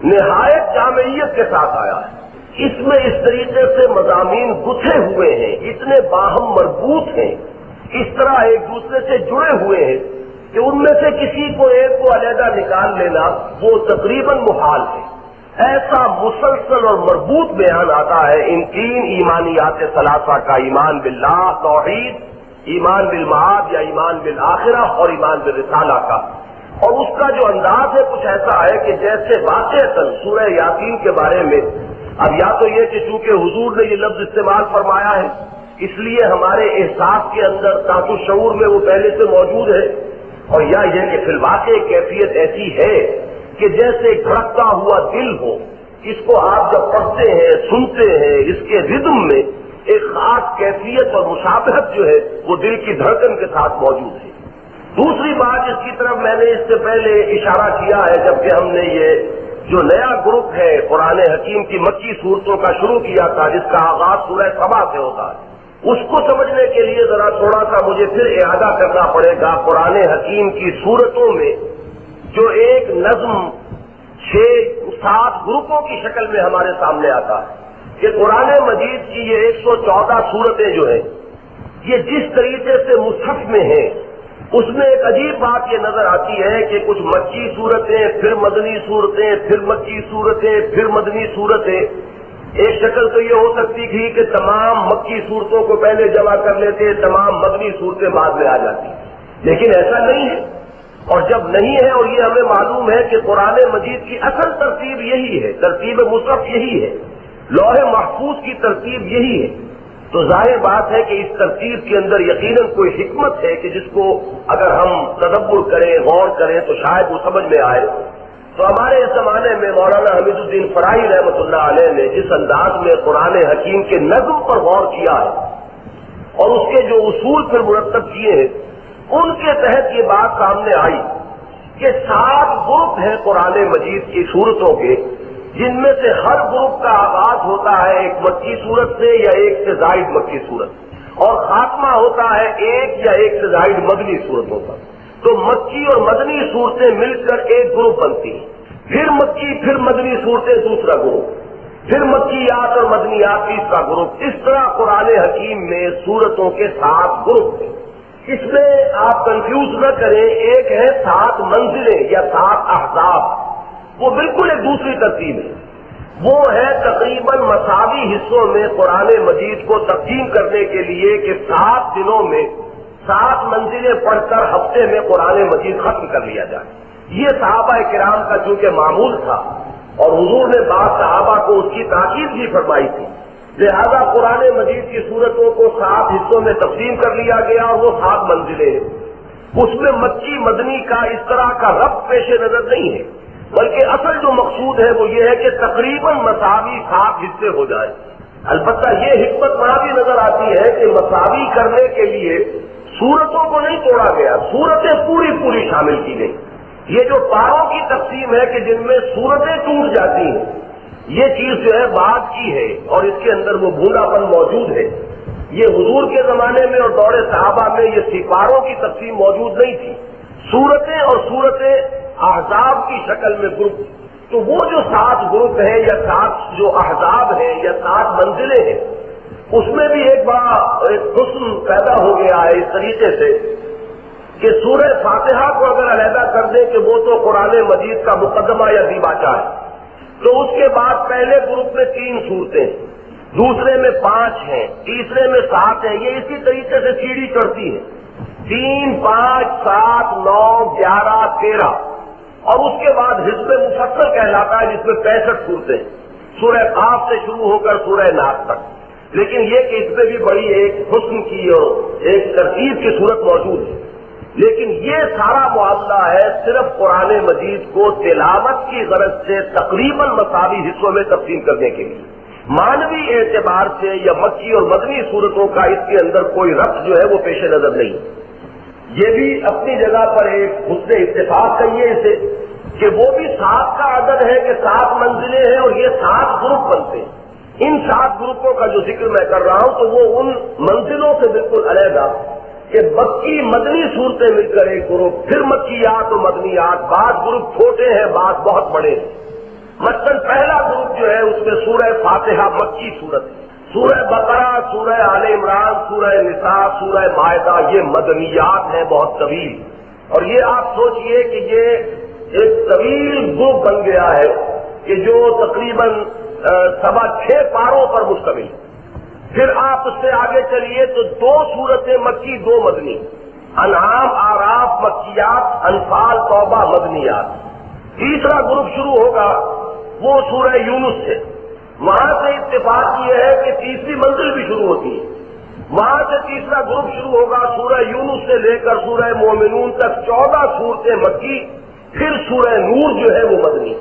نہایت جامعیت کے ساتھ آیا ہے۔ اس میں اس طریقے سے مضامین گتھے ہوئے ہیں، اتنے باہم مربوط ہیں، اس طرح ایک دوسرے سے جڑے ہوئے ہیں کہ ان میں سے کسی کو ایک کو علیحدہ نکال لینا وہ تقریباً محال ہے۔ ایسا مسلسل اور مربوط بیان آتا ہے ان تین ایمانیات ثلاثہ کا، ایمان باللہ توحید، ایمان بالمعاد یا ایمان بالآخرہ، اور ایمان بالرسالہ کا، اور اس کا جو انداز ہے کچھ ایسا ہے کہ جیسے واقعتاً سورہ یاسین کے بارے میں، اب یا تو یہ کہ چونکہ حضور نے یہ لفظ استعمال فرمایا ہے اس لیے ہمارے احساس کے اندر تحت الشعور میں وہ پہلے سے موجود ہے، اور یا یہ کہ فی الواقع کیفیت ایسی ہے کہ جیسے دھڑکتا ہوا دل ہو، اس کو آپ جب پڑھتے ہیں سنتے ہیں اس کے ردم میں ایک خاص کیفیت اور مشابہت جو ہے وہ دل کی دھڑکن کے ساتھ موجود ہے۔ دوسری بات جس کی طرف میں نے اس سے پہلے اشارہ کیا ہے جبکہ ہم نے یہ جو نیا گروپ ہے قرآن حکیم کی مکی صورتوں کا شروع کیا تھا جس کا آغاز سورہ سبا سے ہوتا ہے، اس کو سمجھنے کے لیے ذرا تھوڑا سا مجھے پھر اعادہ کرنا پڑے گا قرآن حکیم کی صورتوں میں جو ایک نظم 6-7 گروپوں کی شکل میں ہمارے سامنے آتا ہے کہ قرآن مجید کی یہ 114 صورتیں جو ہیں یہ جس طریقے سے مصحف میں ہیں اس میں ایک عجیب بات یہ نظر آتی ہے کہ کچھ مکی صورتیں، پھر مدنی صورتیں، پھر مکی صورتیں، پھر مدنی صورتیں۔ ایک شکل تو یہ ہو سکتی تھی کہ تمام مکی صورتوں کو پہلے جمع کر لیتے، تمام مدنی صورتیں بعد میں آ جاتی، لیکن ایسا نہیں ہے۔ اور جب نہیں ہے اور یہ ہمیں معلوم ہے کہ قرآن مجید کی اصل ترتیب یہی ہے، ترتیب مصحف یہی ہے، لوح محفوظ کی ترتیب یہی ہے، تو ظاہر بات ہے کہ اس ترتیب کے اندر یقیناً کوئی حکمت ہے کہ جس کو اگر ہم تدبر کریں، غور کریں تو شاید وہ سمجھ میں آئے۔ تو ہمارے اس زمانے میں مولانا حمید الدین فرائی رحمۃ اللہ علیہ نے جس انداز میں قرآن حکیم کے نظم پر غور کیا ہے اور اس کے جو اصول پھر مرتب کیے ہیں ان کے تحت یہ بات سامنے آئی کہ 7 گروپ ہیں قرآن مجید کی صورتوں کے، جن میں سے ہر گروپ کا آغاز ہوتا ہے ایک مکی صورت سے یا ایک سے زائد مکی صورت، اور خاتمہ ہوتا ہے ایک یا ایک سے زائد مدنی صورتوں کا۔ تو مکی اور مدنی صورتیں مل کر ایک گروپ بنتی ہیں، پھر مکی پھر مدنی صورتیں دوسرا گروپ، پھر مکیات اور مدنیات تیسرا گروپ۔ اس طرح قرآن حکیم میں صورتوں کے 7 گروپ ہیں۔ اس میں آپ کنفیوز نہ کریں، ایک ہے 7 منزلیں یا 7 احزاب، وہ بالکل ایک دوسری ترتیب ہے۔ وہ ہے تقریباً مساوی حصوں میں قرآن مجید کو تقسیم کرنے کے لیے کہ 7 دنوں میں 7 منزلیں پڑھ کر ہفتے میں قرآن مجید ختم کر لیا جائے۔ یہ صحابہ کرام کا چونکہ معمول تھا اور حضور نے بعض صحابہ کو اس کی تاکید بھی فرمائی تھی، لہذا قرآن مجید کی صورتوں کو 7 حصوں میں تقسیم کر لیا گیا اور وہ 7 منزلیں ہیں۔ اس میں مکی مدنی کا اس طرح کا ربط پیش نظر نہیں ہے، بلکہ اصل جو مقصود ہے وہ یہ ہے کہ تقریباً مساوی 7 حصے ہو جائے۔ البتہ یہ حکمت وہاں بھی نظر آتی ہے کہ مساوی کرنے کے لیے صورتوں کو نہیں توڑا گیا، صورتیں پوری شامل کی گئی۔ یہ جو پاروں کی تقسیم ہے کہ جن میں صورتیں ٹوٹ جاتی ہیں، یہ چیز جو ہے بعد کی ہے اور اس کے اندر وہ بھوناپن موجود ہے۔ یہ حضور کے زمانے میں اور دور صحابہ میں یہ سپاروں کی تقسیم موجود نہیں تھی، صورتیں اور صورتیں احزاب کی شکل میں گروپ۔ تو وہ جو 7 گروپ ہیں یا 7 جو احزاب ہیں یا 7 منزلیں ہیں، اس میں بھی ایک بڑا حسن پیدا ہو گیا ہے اس طریقے سے کہ سورہ فاتحہ کو اگر علیحدہ کر دیں کہ وہ تو قرآن مجید کا مقدمہ یا دیباچہ ہے، تو اس کے بعد پہلے گروپ میں 3 صورتیں، دوسرے میں 5 ہیں، تیسرے میں 7 ہیں۔ یہ اسی طریقے سے سیڑھی چڑھتی ہے، 3 5 7 9 11 13، اور اس کے بعد حزب مفصل کہلاتا ہے جس میں 65 صورتیں سورہ قاف سے شروع ہو کر سورہ ناس تک. لیکن یہ کہ اس میں بھی بڑی ایک حسن کی اور ایک ترتیب کی صورت موجود ہے. لیکن یہ سارا معاملہ ہے صرف قرآن مجید کو تلاوت کی غرض سے تقریباً مساوی حصوں میں تقسیم کرنے کے لیے. مانوی اعتبار سے یا مکی اور مدنی صورتوں کا اس کے اندر کوئی ربط جو ہے وہ پیش نظر نہیں. یہ بھی اپنی جگہ پر ایک حسن اتفاق کہیے اسے کہ وہ بھی 7 کا عدد ہے کہ 7 منزلیں ہیں اور یہ 7 گروپ بنتے ہیں. ان 7 گروپوں کا جو ذکر میں کر رہا ہوں تو وہ ان منزلوں سے بالکل علیحدہ کہ مکی مدنی صورتیں مل کر ایک گروپ، پھر مکیات و مدنیات، بعض گروپ چھوٹے ہیں بعض بہت بڑے ہیں. مثلاً پہلا گروپ جو ہے اس میں سورہ فاتحہ مکی صورت ہے، سورہ بقرہ، سورہ آل عمران، سورہ نساء، سورہ مائدہ یہ مدنیات ہیں بہت طویل. اور یہ آپ سوچئے کہ یہ ایک طویل گروپ بن گیا ہے کہ جو تقریباً 6.25 پاروں پر مشتمل ہے. پھر آپ اس سے آگے چلیے تو 2 سورتیں مکی 2 مدنی، انعام آراف مکیات، انفال توبہ مدنیات. تیسرا گروپ شروع ہوگا وہ سورہ یونس سے. وہاں سے اتفاق یہ ہے کہ تیسری منزل بھی شروع ہوتی ہے. وہاں سے تیسرا گروپ شروع ہوگا سورہ یونس سے لے کر سورہ مومنون تک 14 صورتیں مکی، پھر سورہ نور جو ہے وہ مدنی.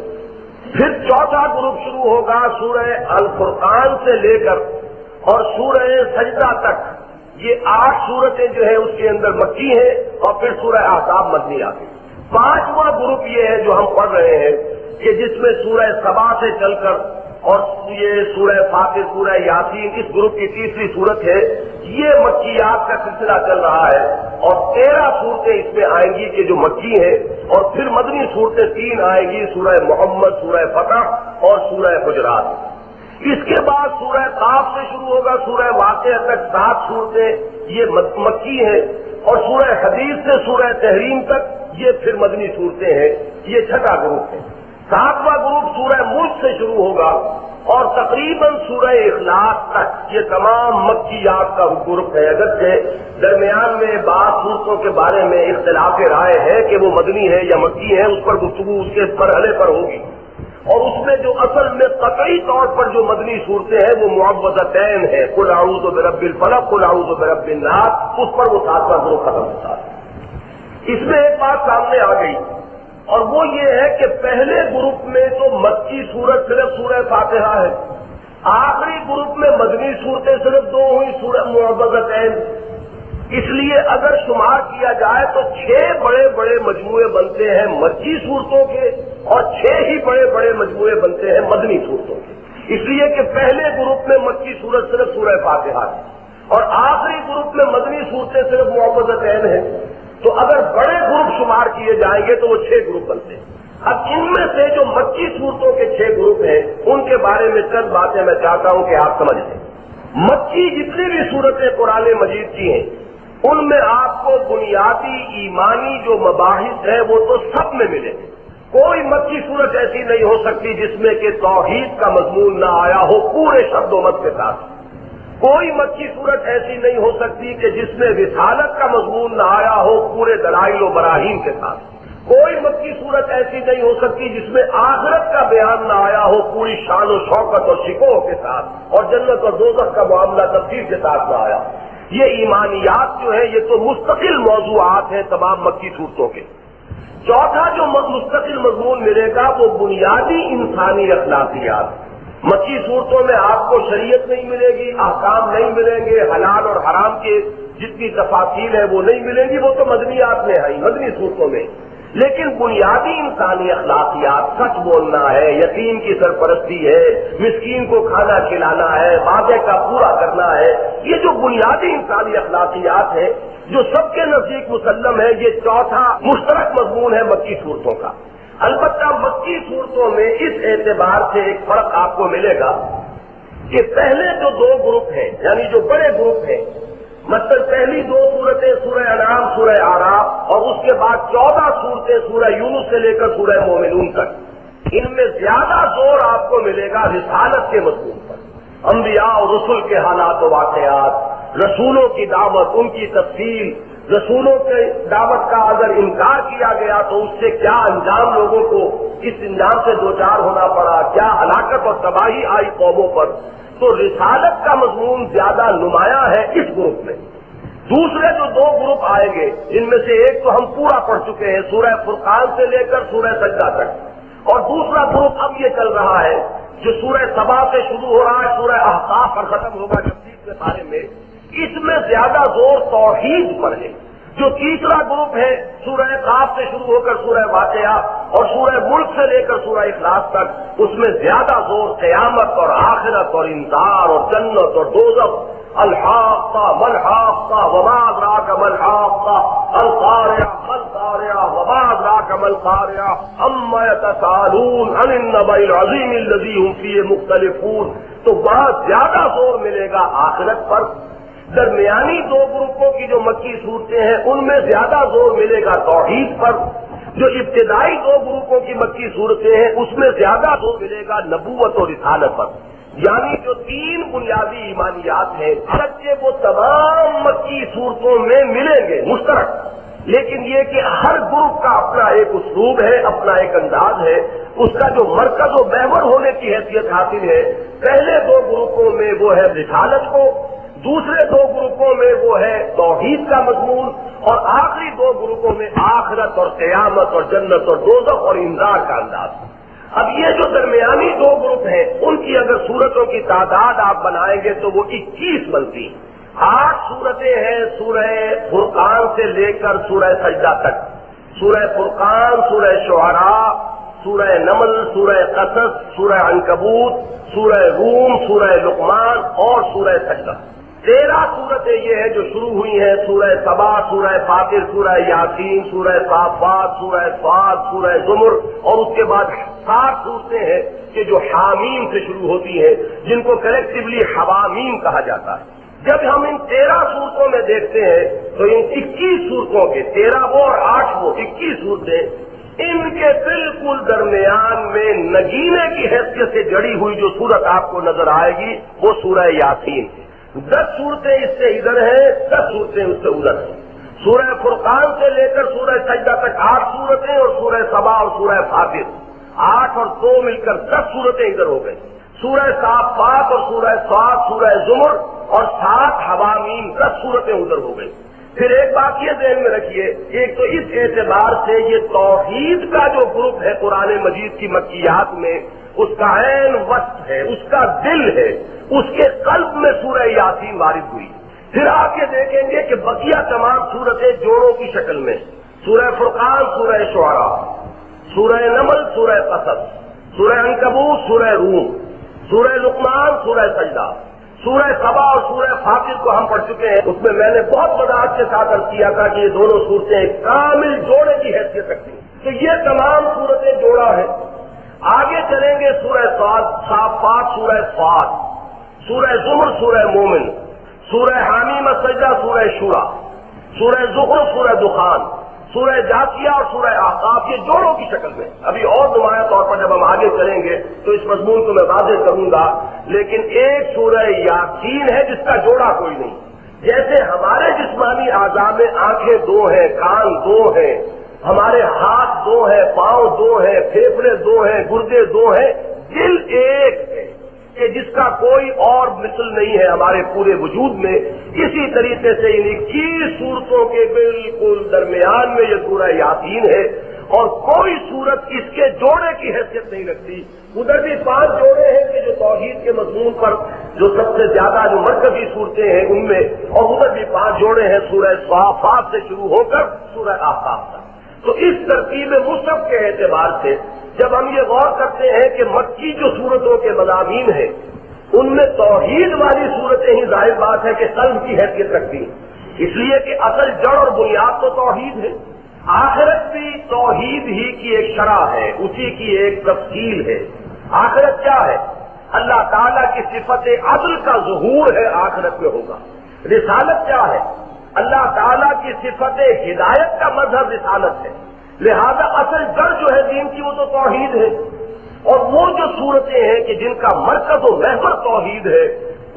پھر چوتھا گروپ شروع ہوگا سورہ الفرقان سے لے کر اور سورہ سجدہ تک. یہ 8 صورتیں جو ہے اس کے اندر مکی ہیں اور پھر سورہ احزاب مدنی آتی. 5واں گروپ یہ ہے جو ہم پڑھ رہے ہیں کہ جس میں سورہ سبا سے چل کر اور یہ سورہ فاتر، سورہ یاسین، اس گروپ کی تیسری صورت ہے. یہ مکیات کا سلسلہ چل رہا ہے اور 13 صورتیں اس میں آئیں گی کہ جو مکی ہیں، اور پھر مدنی صورتیں 3 آئیں گی، سورہ محمد، سورہ فتح اور سورہ حجرات. اس کے بعد سورہ قاف سے شروع ہوگا سورہ واقعہ تک 7 صورتیں یہ مکی ہیں، اور سورہ حدیث سے سورہ تحریم تک یہ پھر مدنی صورتیں ہیں. یہ 6واں گروپ ہے. 7واں گروپ سورہ ملک سے شروع ہوگا اور تقریباً سورہ اخلاص تک یہ تمام مکیات کا گروپ ہے. اگرچہ درمیان میں بعض صورتوں کے بارے میں اختلاف رائے ہے کہ وہ مدنی ہے یا مکی ہے، اس پر گفتگو اس کے مرحلے پر ہوگی. اور اس میں جو اصل میں قطعی طور پر جو مدنی صورتیں ہیں وہ معوذتین ہیں، قل اعوذ برب الفلق، قل اعوذ برب الناس. اس پر وہ 7واں گروپ ختم ہوتا ہے. اس میں ایک بات سامنے آ گئی اور وہ یہ ہے کہ پہلے گروپ میں تو مکی صورت صرف سورہ فاتحہ ہے، آخری گروپ میں مدنی صورتیں صرف 2 ہوئی، سورہ معوذتین. اس لیے اگر شمار کیا جائے تو 6 بڑے بڑے مجموعے بنتے ہیں مکی صورتوں کے اور 6 ہی بڑے بڑے مجموعے بنتے ہیں مدنی صورتوں کے. اس لیے کہ پہلے گروپ میں مکی صورت صرف سورہ فاتحہ ہے اور آخری گروپ میں مدنی صورتیں صرف معوذتین ہیں. تو اگر بڑے گروپ شمار کیے جائیں گے تو وہ 6 گروپ بنتے ہیں. اب ان میں سے جو مکی صورتوں کے 6 گروپ ہیں ان کے بارے میں چند باتیں میں چاہتا ہوں کہ آپ سمجھ لیں. مکی جتنی بھی صورتیں قرآن مجید کی ہیں ان میں آپ کو بنیادی ایمانی جو مباحث ہیں وہ تو سب میں ملیں گے. کوئی مکی صورت ایسی نہیں ہو سکتی جس میں کہ توحید کا مضمون نہ آیا ہو پورے شبد و مد کے ساتھ. کوئی مکی صورت ایسی نہیں ہو سکتی کہ جس میں رسالت کا مضمون نہ آیا ہو پورے دلائل و براہین کے ساتھ. کوئی مکی صورت ایسی نہیں ہو سکتی جس میں آخرت کا بیان نہ آیا ہو پوری شان و شوکت اور شکوہ کے ساتھ، اور جنت اور دوزخ کا معاملہ تفصیل کے ساتھ نہ آیا. یہ ایمانیات جو ہیں یہ تو مستقل موضوعات ہیں تمام مکی صورتوں کے. چوتھا جو مستقل مضمون ملے گا وہ بنیادی انسانی اخلاقیات. مکی صورتوں میں آپ کو شریعت نہیں ملے گی، احکام نہیں ملیں گے، حلال اور حرام کے جتنی تفاصیل ہے وہ نہیں ملیں گی، وہ تو مدنیات میں ہے، مدنی صورتوں میں. لیکن بنیادی انسانی اخلاقیات، سچ بولنا ہے، یتیم کی سرپرستی ہے، مسکین کو کھانا کھلانا ہے، وعدے کا پورا کرنا ہے، یہ جو بنیادی انسانی اخلاقیات ہیں جو سب کے نزدیک مسلم ہے، یہ چوتھا مشترک مضمون ہے مکی صورتوں کا. البتہ مکی صورتوں میں اس اعتبار سے ایک فرق آپ کو ملے گا کہ پہلے جو 2 گروپ ہیں یعنی جو بڑے گروپ ہیں، مثلا پہلی 2 صورتیں سورہ انعام، سورہ اعراف، اور اس کے بعد 14 صورتیں سورہ یونس سے لے کر سورہ مومنون تک، ان میں زیادہ زور آپ کو ملے گا رسالت کے مضمون پر. انبیاء اور رسل کے حالات و واقعات، رسولوں کی دعوت، ان کی تفصیل، رسولوں کے دعوت کا اگر انکار کیا گیا تو اس سے کیا انجام لوگوں کو کس انجام سے دوچار ہونا پڑا، کیا ہلاکت اور تباہی آئی قوموں پر. تو رسالت کا مضمون زیادہ نمایاں ہے اس گروپ میں. دوسرے جو دو گروپ آئیں گے ان میں سے ایک تو ہم پورا پڑھ چکے ہیں سورہ فرقان سے لے کر سورہ سجدہ تک، اور دوسرا گروپ اب یہ چل رہا ہے جو سورہ سبا سے شروع ہو رہا ہے سورہ احقاف پر ختم ہوگا 36 کے بارے میں. اس میں زیادہ زور توحید پر ہے. جو تیسرا گروپ ہے سورہ قاف سے شروع ہو کر سورہ واقعہ اور سورہ ملک سے لے کر سورہ اخلاص تک، اس میں زیادہ زور قیامت اور آخرت اور انذار اور جنت اور دوزخ. الحاقہ ملحاقہ وما ادراک ملحاقہ القارعہ ملقارعہ وما ادراک ملقارعہ عما یتساءلون عن النبأ العظیم الذی هم فیہ مختلفون. تو بہت زیادہ زور ملے گا آخرت پر. درمیانی دو گروپوں کی جو مکی صورتیں ہیں ان میں زیادہ زور ملے گا توحید پر. جو ابتدائی دو گروپوں کی مکی صورتیں ہیں اس میں زیادہ زور ملے گا نبوت اور رسالت پر. یعنی جو تین بنیادی ایمانیات ہیں اگرچہ وہ تمام مکی صورتوں میں ملیں گے مشترک، لیکن یہ کہ ہر گروپ کا اپنا ایک اسلوب ہے، اپنا ایک انداز ہے، اس کا جو مرکز و محور ہونے کی حیثیت حاصل ہے. پہلے دو گروپوں میں وہ ہے رسالت کو، دوسرے دو گروپوں میں وہ ہے توحید کا مضمون، اور آخری دو گروپوں میں آخرت اور قیامت اور جنت اور دوزخ اور انذار کا انداز. اب یہ جو درمیانی دو گروپ ہیں ان کی اگر صورتوں کی تعداد آپ بنائیں گے تو وہ 21 بنتی ہیں. 8 صورتیں ہیں سورہ فرقان سے لے کر سورہ سجدہ تک. سورہ فرقان، سورہ شعراء، سورہ نمل، سورہ قصص، سورہ عنکبوت، سورہ روم، سورہ لقمان اور سورہ سجدہ. 13 صورتیں یہ ہیں جو شروع ہوئی ہیں سورہ سبا، سورہ فاطر، سورہ یاسین، سورہ صافات، سورہ صاد، سورہ زمر، اور اس کے بعد 7 صورتیں ہیں کہ جو حامیم سے شروع ہوتی ہیں جن کو کلیکٹیولی حوامیم کہا جاتا ہے. جب ہم ان 13 صورتوں میں دیکھتے ہیں تو ان 21 صورتوں کے 13 وہ اور 8 وہ 21 صورتیں، ان کے بالکل درمیان میں نگینے کی حیثیت سے جڑی ہوئی جو صورت آپ کو نظر آئے گی وہ سورہ یاسین ہے. 10 صورتیں اس سے ادھر ہیں، 10 صورتیں اس سے ادھر ہیں. سورہ فرقان سے لے کر سورہ سجدہ تک 8 صورتیں اور سورہ سبا اور سورہ فاطر 8 اور 2 مل کر 10 صورتیں ادھر ہو گئی. سورہ صافات اور سورہ صاد، سورہ زمر اور 7 حوامیم 10 صورتیں ادھر ہو گئی. پھر ایک بات یہ ذہن میں رکھیے، ایک تو اس اعتبار سے یہ توحید کا جو گروپ ہے قرآن مجید کی مکیات میں اس کا عین وسط ہے، اس کا دل ہے، اس کے قلب میں سورہ یاسین وارد ہوئی. پھر آپ یہ دیکھیں گے کہ بقیہ تمام صورتیں جوڑوں کی شکل میں، سورہ فرقان، سورہ شعراء، سورہ نمل، سورہ قصص، سورہ عنکبوت، سورہ روم، سورہ لقمان، سورہ سجدہ، سورہ سبا اور سورہ فاطر کو ہم پڑھ چکے ہیں. اس میں میں نے بہت وضاحت کے ساتھ عرض کیا تھا کہ یہ دونوں صورتیں ایک کامل جوڑے کی حیثیت رکھتی ہیں. تو یہ تمام صورتیں جوڑا ہے. آگے چلیں گے سورہ صافات، سورہ صاد، سورہ زمر، سورہ مومن، سورہ حامیم السجدہ، سورہ شورا، سورہ زخرف، سورہ دخان، سورہ جاثیہ اور سورہ احقاف، یہ جوڑوں کی شکل میں. ابھی اور نمایاں طور پر جب ہم آگے چلیں گے تو اس مضمون کو میں واضح کروں گا. لیکن ایک سورہ یاسین ہے جس کا جوڑا کوئی نہیں. جیسے ہمارے جسمانی اعضاء میں آنکھیں 2 ہیں، کان 2 ہیں، ہمارے ہاتھ 2 ہیں، پاؤں 2 ہیں، پھیپھڑے 2 ہیں، گردے 2 ہیں، دل ایک ہے کہ جس کا کوئی اور مثل نہیں ہے ہمارے پورے وجود میں. اسی طریقے سے ان 21 صورتوں کے بالکل درمیان میں یہ سورہ یاسین ہے اور کوئی صورت اس کے جوڑے کی حیثیت نہیں رکھتی. ادھر بھی 5 جوڑے ہیں کہ جو توحید کے مضمون پر جو سب سے زیادہ جو مرکزی صورتیں ہیں ان میں، اور ادھر بھی 5 جوڑے ہیں سورہ صافات سے شروع ہو کر سورہ احقاف تک. تو اس ترتیب مصحف کے اعتبار سے جب ہم یہ غور کرتے ہیں کہ مکی جو صورتوں کے مضامین ہیں ان میں توحید والی صورتیں ہی ظاہر بات ہے کہ قلب کی حیثیت رکھتی ہیں، اس لیے کہ اصل جڑ اور بنیاد تو توحید ہے. آخرت بھی توحید ہی کی ایک شرح ہے، اسی کی ایک تفصیل ہے. آخرت کیا ہے؟ اللہ تعالیٰ کی صفت عدل کا ظہور ہے، آخرت میں ہوگا. رسالت کیا ہے؟ اللہ تعالیٰ کی صفت ہدایت کا مظہر رسالت ہے. لہذا اصل جڑ جو ہے دین کی وہ تو توحید ہے. اور وہ جو صورتیں ہیں کہ جن کا مرکز و محور توحید ہے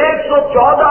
114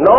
9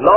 9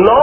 9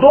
2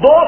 2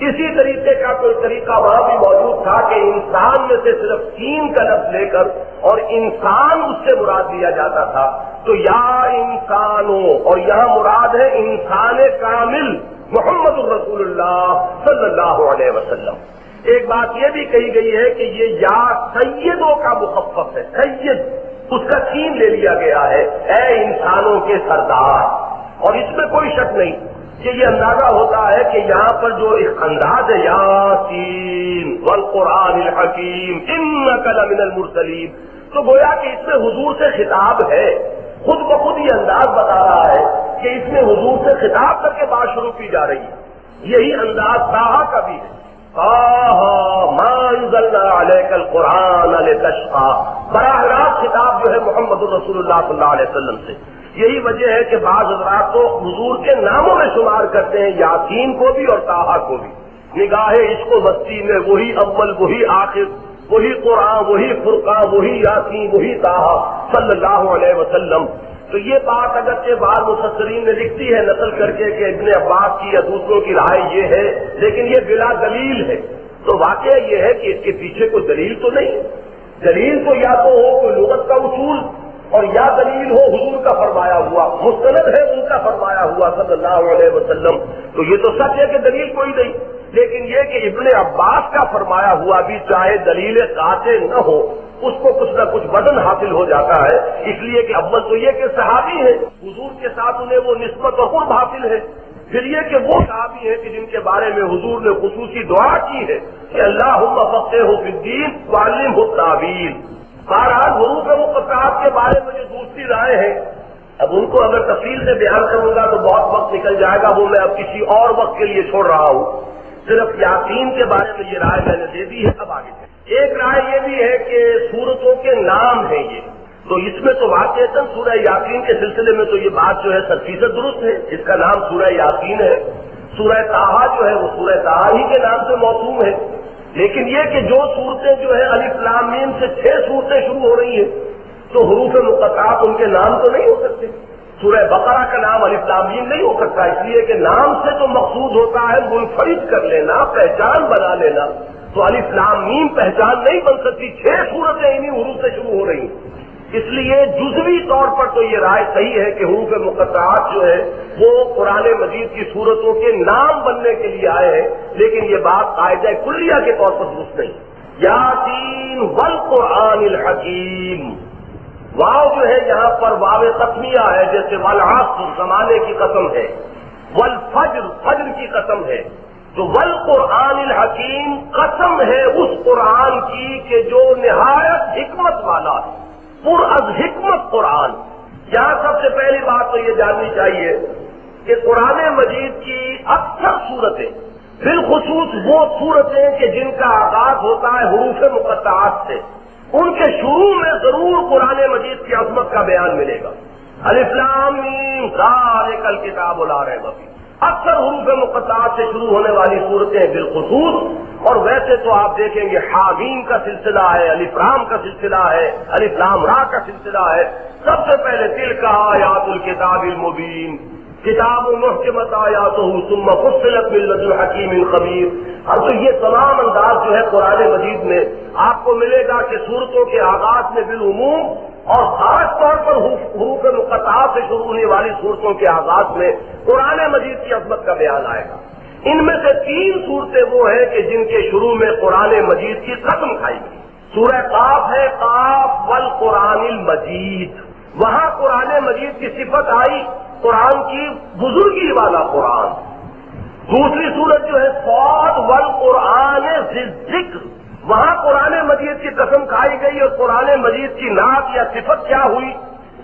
اسی طریقے کا کوئی طریقہ وہاں بھی موجود تھا کہ انسان میں سے صرف سین کا لفظ لے کر اور انسان اس سے مراد لیا جاتا تھا. تو یا انسانوں، اور یہاں مراد ہے انسان کامل محمد الرسول اللہ صلی اللہ علیہ وسلم. ایک بات یہ بھی کہی گئی ہے کہ یہ یا سیدوں کا مخفف ہے، سید اس کا سین لے لیا گیا ہے، اے انسانوں کے سردار. اور اس میں کوئی شک نہیں کہ یہ اندازہ ہوتا ہے کہ یہاں پر جو ایک انداز ہے یاسین والقرآن الحکیم انک لمن المرسلین، تو گویا کہ اس میں حضور سے خطاب ہے. خود بخود یہ انداز بتا رہا ہے کہ اس میں حضور سے خطاب کر کے بات شروع کی جا رہی ہے. یہی انداز طٰہٰ کا بھی ہے، ما انزلنا علیک القرآن لتشقی، براہ راست خطاب جو ہے محمد رسول اللہ صلی اللہ علیہ وسلم سے. یہی وجہ ہے کہ بعض حضرات تو حضور کے ناموں میں شمار کرتے ہیں یاسین کو بھی اور طٰہٰ کو بھی. نگاہ عشق و مستی میں وہی اول وہی آخر، وہی قرآن وہی فرقان وہی یاسین وہی طٰہٰ صلی اللہ علیہ وسلم. تو یہ بات اگرچہ بعض مفسرین نے لکھتی ہے نقل کر کے کہ ابن عباس کی یا دوسروں کی رائے یہ ہے، لیکن یہ بلا دلیل ہے. تو واقعہ یہ ہے کہ اس کے پیچھے کوئی دلیل تو نہیں. دلیل تو یا تو ہو کوئی لغت کا اصول، اور یا دلیل ہو حضور کا فرمایا ہوا، مستند ہے ان کا فرمایا ہوا صلی اللہ علیہ وسلم. تو یہ تو سچ ہے کہ دلیل کوئی نہیں، لیکن یہ کہ ابن عباس کا فرمایا ہوا بھی چاہے دلیل قاطع نہ ہو، اس کو کچھ نہ کچھ وزن حاصل ہو جاتا ہے. اس لیے کہ اول تو یہ کہ صحابی ہے، حضور کے ساتھ انہیں وہ نسبت اور قرب حاصل ہے. پھر یہ کہ وہ صحابی ہیں کہ جن کے بارے میں حضور نے خصوصی دعا کی ہے کہ اللہم فقہہ فی الدین وعلمہ التاویل. بہرحال حروف مقطعات کے بارے میں جو دوسری رائے ہے، اب ان کو اگر تفصیل سے بیان کروں گا تو بہت وقت نکل جائے گا، وہ میں اب کسی اور وقت کے لیے چھوڑ رہا ہوں. صرف یاسین کے بارے میں یہ رائے میں نے دے دی ہے. اب آگے ایک رائے یہ بھی ہے کہ سورتوں کے نام ہیں یہ، تو اس میں تو واقعتاً سورہ یاسین کے سلسلے میں تو یہ بات جو ہے 100% درست ہے، اس کا نام سورہ یاسین ہے. سورہ طٰہٰ جو ہے وہ سورہ طٰہٰ ہی کے نام سے موسوم ہے. لیکن یہ کہ جو صورتیں جو ہے الف لام میم سے 6 صورتیں شروع ہو رہی ہیں، تو حروف مقطعات ان کے نام تو نہیں ہو سکتے. سورہ بقرہ کا نام الف لام میم نہیں ہو سکتا، اس لیے کہ نام سے تو مقصود ہوتا ہے منفرد کر لینا، پہچان بنا لینا. تو الف لام میم پہچان نہیں بن سکتی، 6 صورتیں انہی حروف سے شروع ہو رہی ہیں. اس لیے جزوی طور پر تو یہ رائے صحیح ہے کہ حروف مقطعات جو ہے وہ قرآن مجید کی صورتوں کے نام بننے کے لیے آئے ہیں، لیکن یہ بات قاعدہ کلیہ کے طور پر درست نہیں. یاسین والقرآن الحکیم، واو جو ہے یہاں پر واو قسمیہ ہے، جیسے والعصر زمانے کی قسم ہے، والفجر فجر کی قسم ہے. تو والقرآن الحکیم قسم ہے اس قرآن کی کہ جو نہایت حکمت والا ہے، پر از حکمت قرآن. یہاں سب سے پہلی بات تو یہ جاننی چاہیے کہ قرآن مجید کی اکثر صورتیں، بالخصوص وہ صورتیں کہ جن کا آغاز ہوتا ہے حروف مقطعات سے، ان کے شروع میں ضرور قرآن مجید کی عظمت کا بیان ملے گا. الف لام میم ذالک الکتاب لا ریب فیہ، اکثر حروف مقطعات سے شروع ہونے والی صورتیں بالخصوص. اور ویسے تو آپ دیکھیں گے حامیم کا سلسلہ ہے، الف لام کا سلسلہ ہے، الف لام را کا سلسلہ ہے. سب سے پہلے تلک آیات الکتاب المبین کتاب محکمت آیاتہ ثم فصلت من لدن حکیم خبیر. اب تو یہ تمام انداز جو ہے قرآن مجید میں آپ کو ملے گا کہ صورتوں کے آغاز میں بالعموم اور خاص طور پر حروف مقطعات سے شروع ہونے والی صورتوں کے آغاز میں قرآن مجید کی عظمت کا بیان آئے گا. ان میں سے 3 صورتیں وہ ہیں کہ جن کے شروع میں قرآن مجید کی قسم کھائی گئی. سورہ قاف ہے، قاف والقرآن المجید، وہاں قرآن مجید کی صفت آئی قرآن کی بزرگی والا قرآن. دوسری صورت جو ہے صاد والقرآن ذی الذکر، وہاں قرآن مجید کی قسم کھائی گئی اور قرآن مجید کی نعت یا صفت کیا ہوئی؟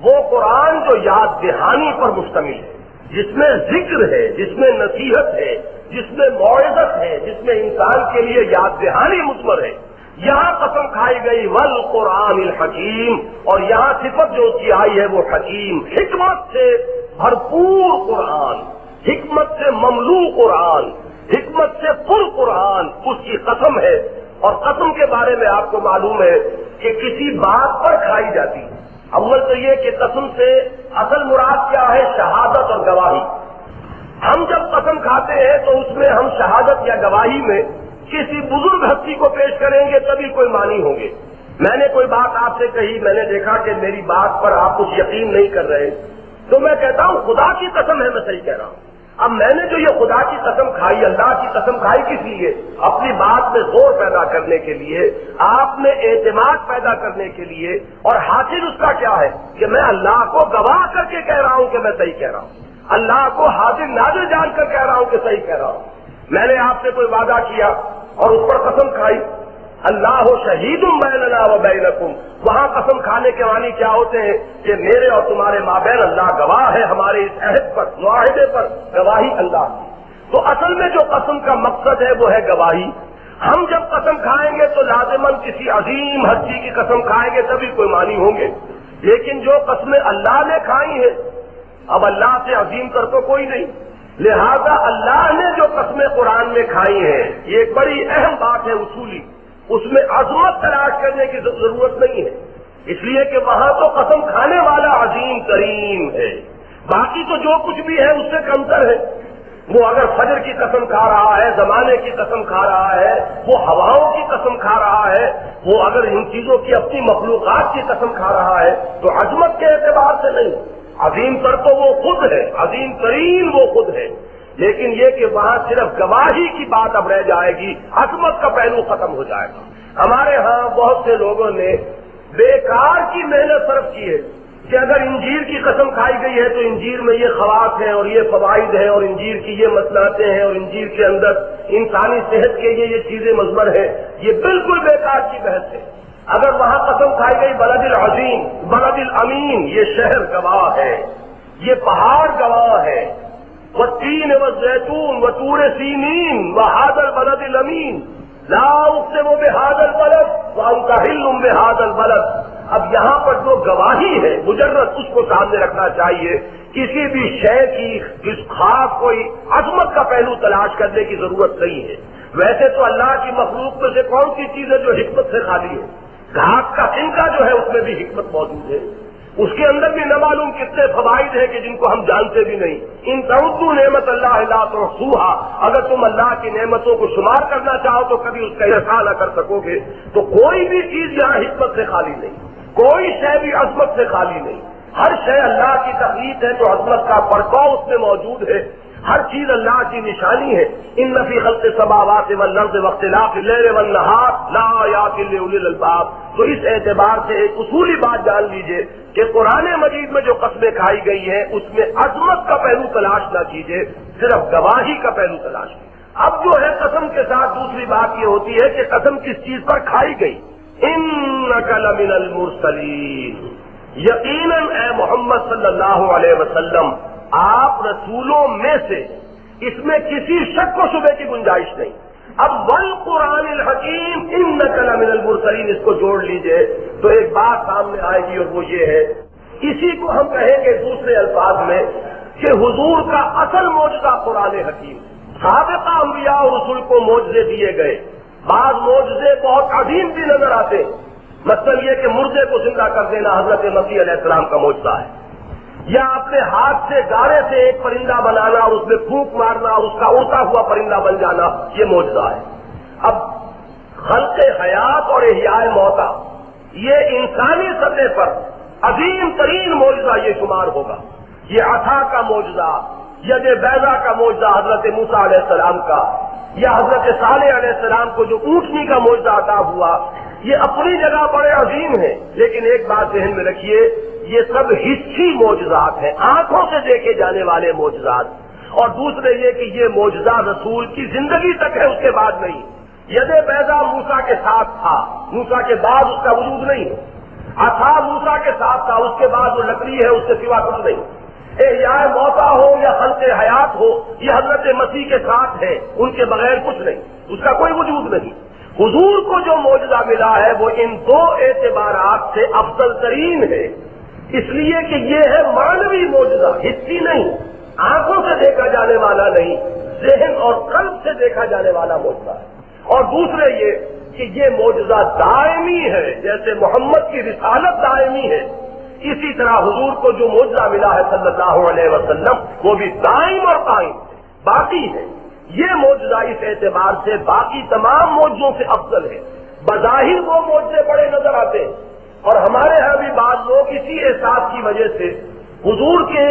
وہ قرآن جو یاد دہانی پر مشتمل ہے، جس میں ذکر ہے، جس میں نصیحت ہے، جس میں موعظت ہے، جس میں انسان کے لیے یاد دہانی مثمر ہے. یہاں قسم کھائی گئی والقرآن الحکیم، اور یہاں صفت جو کی آئی ہے وہ حکیم، حکمت سے بھرپور قرآن، حکمت سے مملو قرآن، حکمت سے پر قرآن، اس کی قسم ہے. اور قسم کے بارے میں آپ کو معلوم ہے کہ کسی بات پر کھائی جاتی ہے. اول تو یہ کہ قسم سے اصل مراد کیا ہے؟ شہادت اور گواہی. ہم جب قسم کھاتے ہیں تو اس میں ہم شہادت یا گواہی میں کسی بزرگ ہستی کو پیش کریں گے تبھی کوئی مانی ہوں گے. میں نے کوئی بات آپ سے کہی، میں نے دیکھا کہ میری بات پر آپ کچھ یقین نہیں کر رہے، تو میں کہتا ہوں خدا کی قسم ہے میں صحیح کہہ رہا ہوں. اب میں نے جو یہ خدا کی قسم کھائی، اللہ کی قسم کھائی کس لیے؟ اپنی بات میں زور پیدا کرنے کے لیے، آپ میں اعتماد پیدا کرنے کے لیے، اور حاصل اس کا کیا ہے کہ میں اللہ کو گواہ کر کے کہہ رہا ہوں کہ میں صحیح کہہ رہا ہوں، اللہ کو حاضر ناظر جان کر کہہ رہا ہوں کہ صحیح کہہ رہا ہوں. میں نے آپ سے کوئی وعدہ کیا اور اس پر قسم کھائی، اللہ شہید بیننا و بینکم، وہاں قسم کھانے کے معنی کیا ہوتے ہیں کہ میرے اور تمہارے مابین اللہ گواہ ہے، ہمارے اس عہد پر، معاہدے پر گواہی اللہ کی. تو اصل میں جو قسم کا مقصد ہے وہ ہے گواہی. ہم جب قسم کھائیں گے تو لازماً کسی عظیم ہستی کی قسم کھائیں گے تبھی کوئی معنی ہوں گے. لیکن جو قسمیں اللہ نے کھائی ہیں، اب اللہ سے عظیم تر تو کوئی نہیں، لہذا اللہ نے جو قسمیں قرآن میں کھائی ہیں، یہ ایک بڑی اہم بات ہے اصولی، اس میں عظمت تلاش کرنے کی ضرورت نہیں ہے، اس لیے کہ وہاں تو قسم کھانے والا عظیم ترین ہے، باقی تو جو کچھ بھی ہے اس سے کمتر ہے. وہ اگر فجر کی قسم کھا رہا ہے، زمانے کی قسم کھا رہا ہے، وہ ہواؤں کی قسم کھا رہا ہے، وہ اگر ان چیزوں کی اپنی مخلوقات کی قسم کھا رہا ہے تو عظمت کے اعتبار سے نہیں، عظیم تر تو وہ خود ہے، عظیم ترین وہ خود ہے. لیکن یہ کہ وہاں صرف گواہی کی بات اب رہ جائے گی، عظمت کا پہلو ختم ہو جائے گا. ہمارے ہاں بہت سے لوگوں نے بیکار کی محنت صرف کی ہے کہ اگر انجیر کی قسم کھائی گئی ہے تو انجیر میں یہ خواص ہیں اور یہ فوائد ہیں اور انجیر کی یہ مصنوعاتیں ہیں اور انجیر کے اندر انسانی صحت کے لیے یہ چیزیں مضمر ہیں. یہ بالکل بیکار کی بحث ہے. اگر وہاں قسم کھائی گئی بلد العظیم، بلد الامین، یہ شہر گواہ ہے، یہ پہاڑ گواہ ہے، والتین والزیتون وطور سینین وہذا البلد الامین لا اقسم بهذا البلد وانت حل بهذا البلد. اب یہاں پر جو گواہی ہے مجرد اس کو سامنے رکھنا چاہیے، کسی بھی شے کی خاص کوئی عظمت کا پہلو تلاش کرنے کی ضرورت نہیں ہے. ویسے تو اللہ کی مخلوق میں سے کون سی چیز ہے جو حکمت سے خالی ہے؟ گھاس کا تنکا جو ہے اس میں بھی حکمت موجود ہے، اس کے اندر بھی نہ معلوم کتنے فوائد ہیں کہ جن کو ہم جانتے بھی نہیں. ان تعدوا نعمت اللہ لا تحصوها، اگر تم اللہ کی نعمتوں کو شمار کرنا چاہو تو کبھی اس کا احصاء نہ کر سکو گے. تو کوئی بھی چیز یہاں حکمت سے خالی نہیں، کوئی شے بھی عظمت سے خالی نہیں. ہر شے اللہ کی تخلیق ہے تو عظمت کا پرتو اس میں موجود ہے، ہر چیز اللہ کی نشانی ہے. ان فی خلق السماوات والارض واختلاف الليل والنهار لآیات لأولی الالباب. تو اس اعتبار سے ایک اصولی بات جان لیجئے کہ قرآن مجید میں جو قسمیں کھائی گئی ہیں اس میں عظمت کا پہلو تلاش نہ کیجئے، صرف گواہی کا پہلو تلاش کیجئے. اب جو ہے قسم کے ساتھ دوسری بات یہ ہوتی ہے کہ قسم کس چیز پر کھائی گئی. انک لمن المرسلین، یقیناً اے محمد صلی اللہ علیہ وسلم آپ رسولوں میں سے، اس میں کسی شک و شبے کی گنجائش نہیں. اب والقرآن الحکیم انک لمن المرسلین، اس کو جوڑ لیجئے تو ایک بات سامنے آئے گی اور وہ یہ ہے، اسی کو ہم کہیں گے دوسرے الفاظ میں کہ حضور کا اصل معجزہ قرآن حکیم. سابقہ انبیاء اور رسول کو معجزے دیے گئے، بعض معجزے بہت عظیم بھی نظر آتے ہیں. مثلا یہ کہ مردے کو زندہ کر دینا حضرت مسیح علیہ السلام کا معجزہ ہے، یا اپنے ہاتھ سے گارے سے ایک پرندہ بنانا اور اس میں پھونک مارنا اور اس کا اڑتا ہوا پرندہ بن جانا، یہ معجزہ ہے. اب خلق حیات اور احیاء موتا، یہ انسانی سطح پر عظیم ترین معجزہ یہ شمار ہوگا. یہ عصا کا معجزہ، ید بیضا کا معجزہ حضرت موسیٰ علیہ السلام کا، یا حضرت صالح علیہ السلام کو جو اونٹنی کا معجزہ عطا ہوا، یہ اپنی جگہ بڑے عظیم ہیں. لیکن ایک بات ذہن میں رکھیے، یہ سب حصی معجزات ہیں، آنکھوں سے دیکھے جانے والے معجزات. اور دوسرے یہ کہ یہ معجزہ رسول کی زندگی تک ہے، اس کے بعد نہیں. ید بیضا موسیٰ کے ساتھ تھا، موسیٰ کے بعد اس کا وجود نہیں. عصا موسیٰ کے ساتھ تھا، اس کے بعد وہ لکڑی ہے، اس کے سوا کچھ نہیں. احیاء موتا ہو یا خلق حیات ہو، یہ حضرت مسیح کے ساتھ ہے، ان کے بغیر کچھ نہیں، اس کا کوئی وجود نہیں. حضور کو جو معجزہ ملا ہے وہ ان دو اعتبارات سے افضل ترین ہے، اس لیے کہ یہ ہے معنوی معجزہ، حسی نہیں، آنکھوں سے دیکھا جانے والا نہیں، ذہن اور قلب سے دیکھا جانے والا معجزہ ہے. اور دوسرے یہ کہ یہ معجزہ دائمی ہے، جیسے محمد کی رسالت دائمی ہے، اسی طرح حضور کو جو معجزہ ملا ہے صلی اللہ علیہ وسلم وہ بھی دائم اور قائم. باقی ہے. یہ معجزہ اس اعتبار سے باقی تمام معجزوں سے افضل ہے. بظاہر وہ معجزے بڑے نظر آتے ہیں، اور ہمارے ہاں بھی بعض لوگ اسی احساس کی وجہ سے حضور کے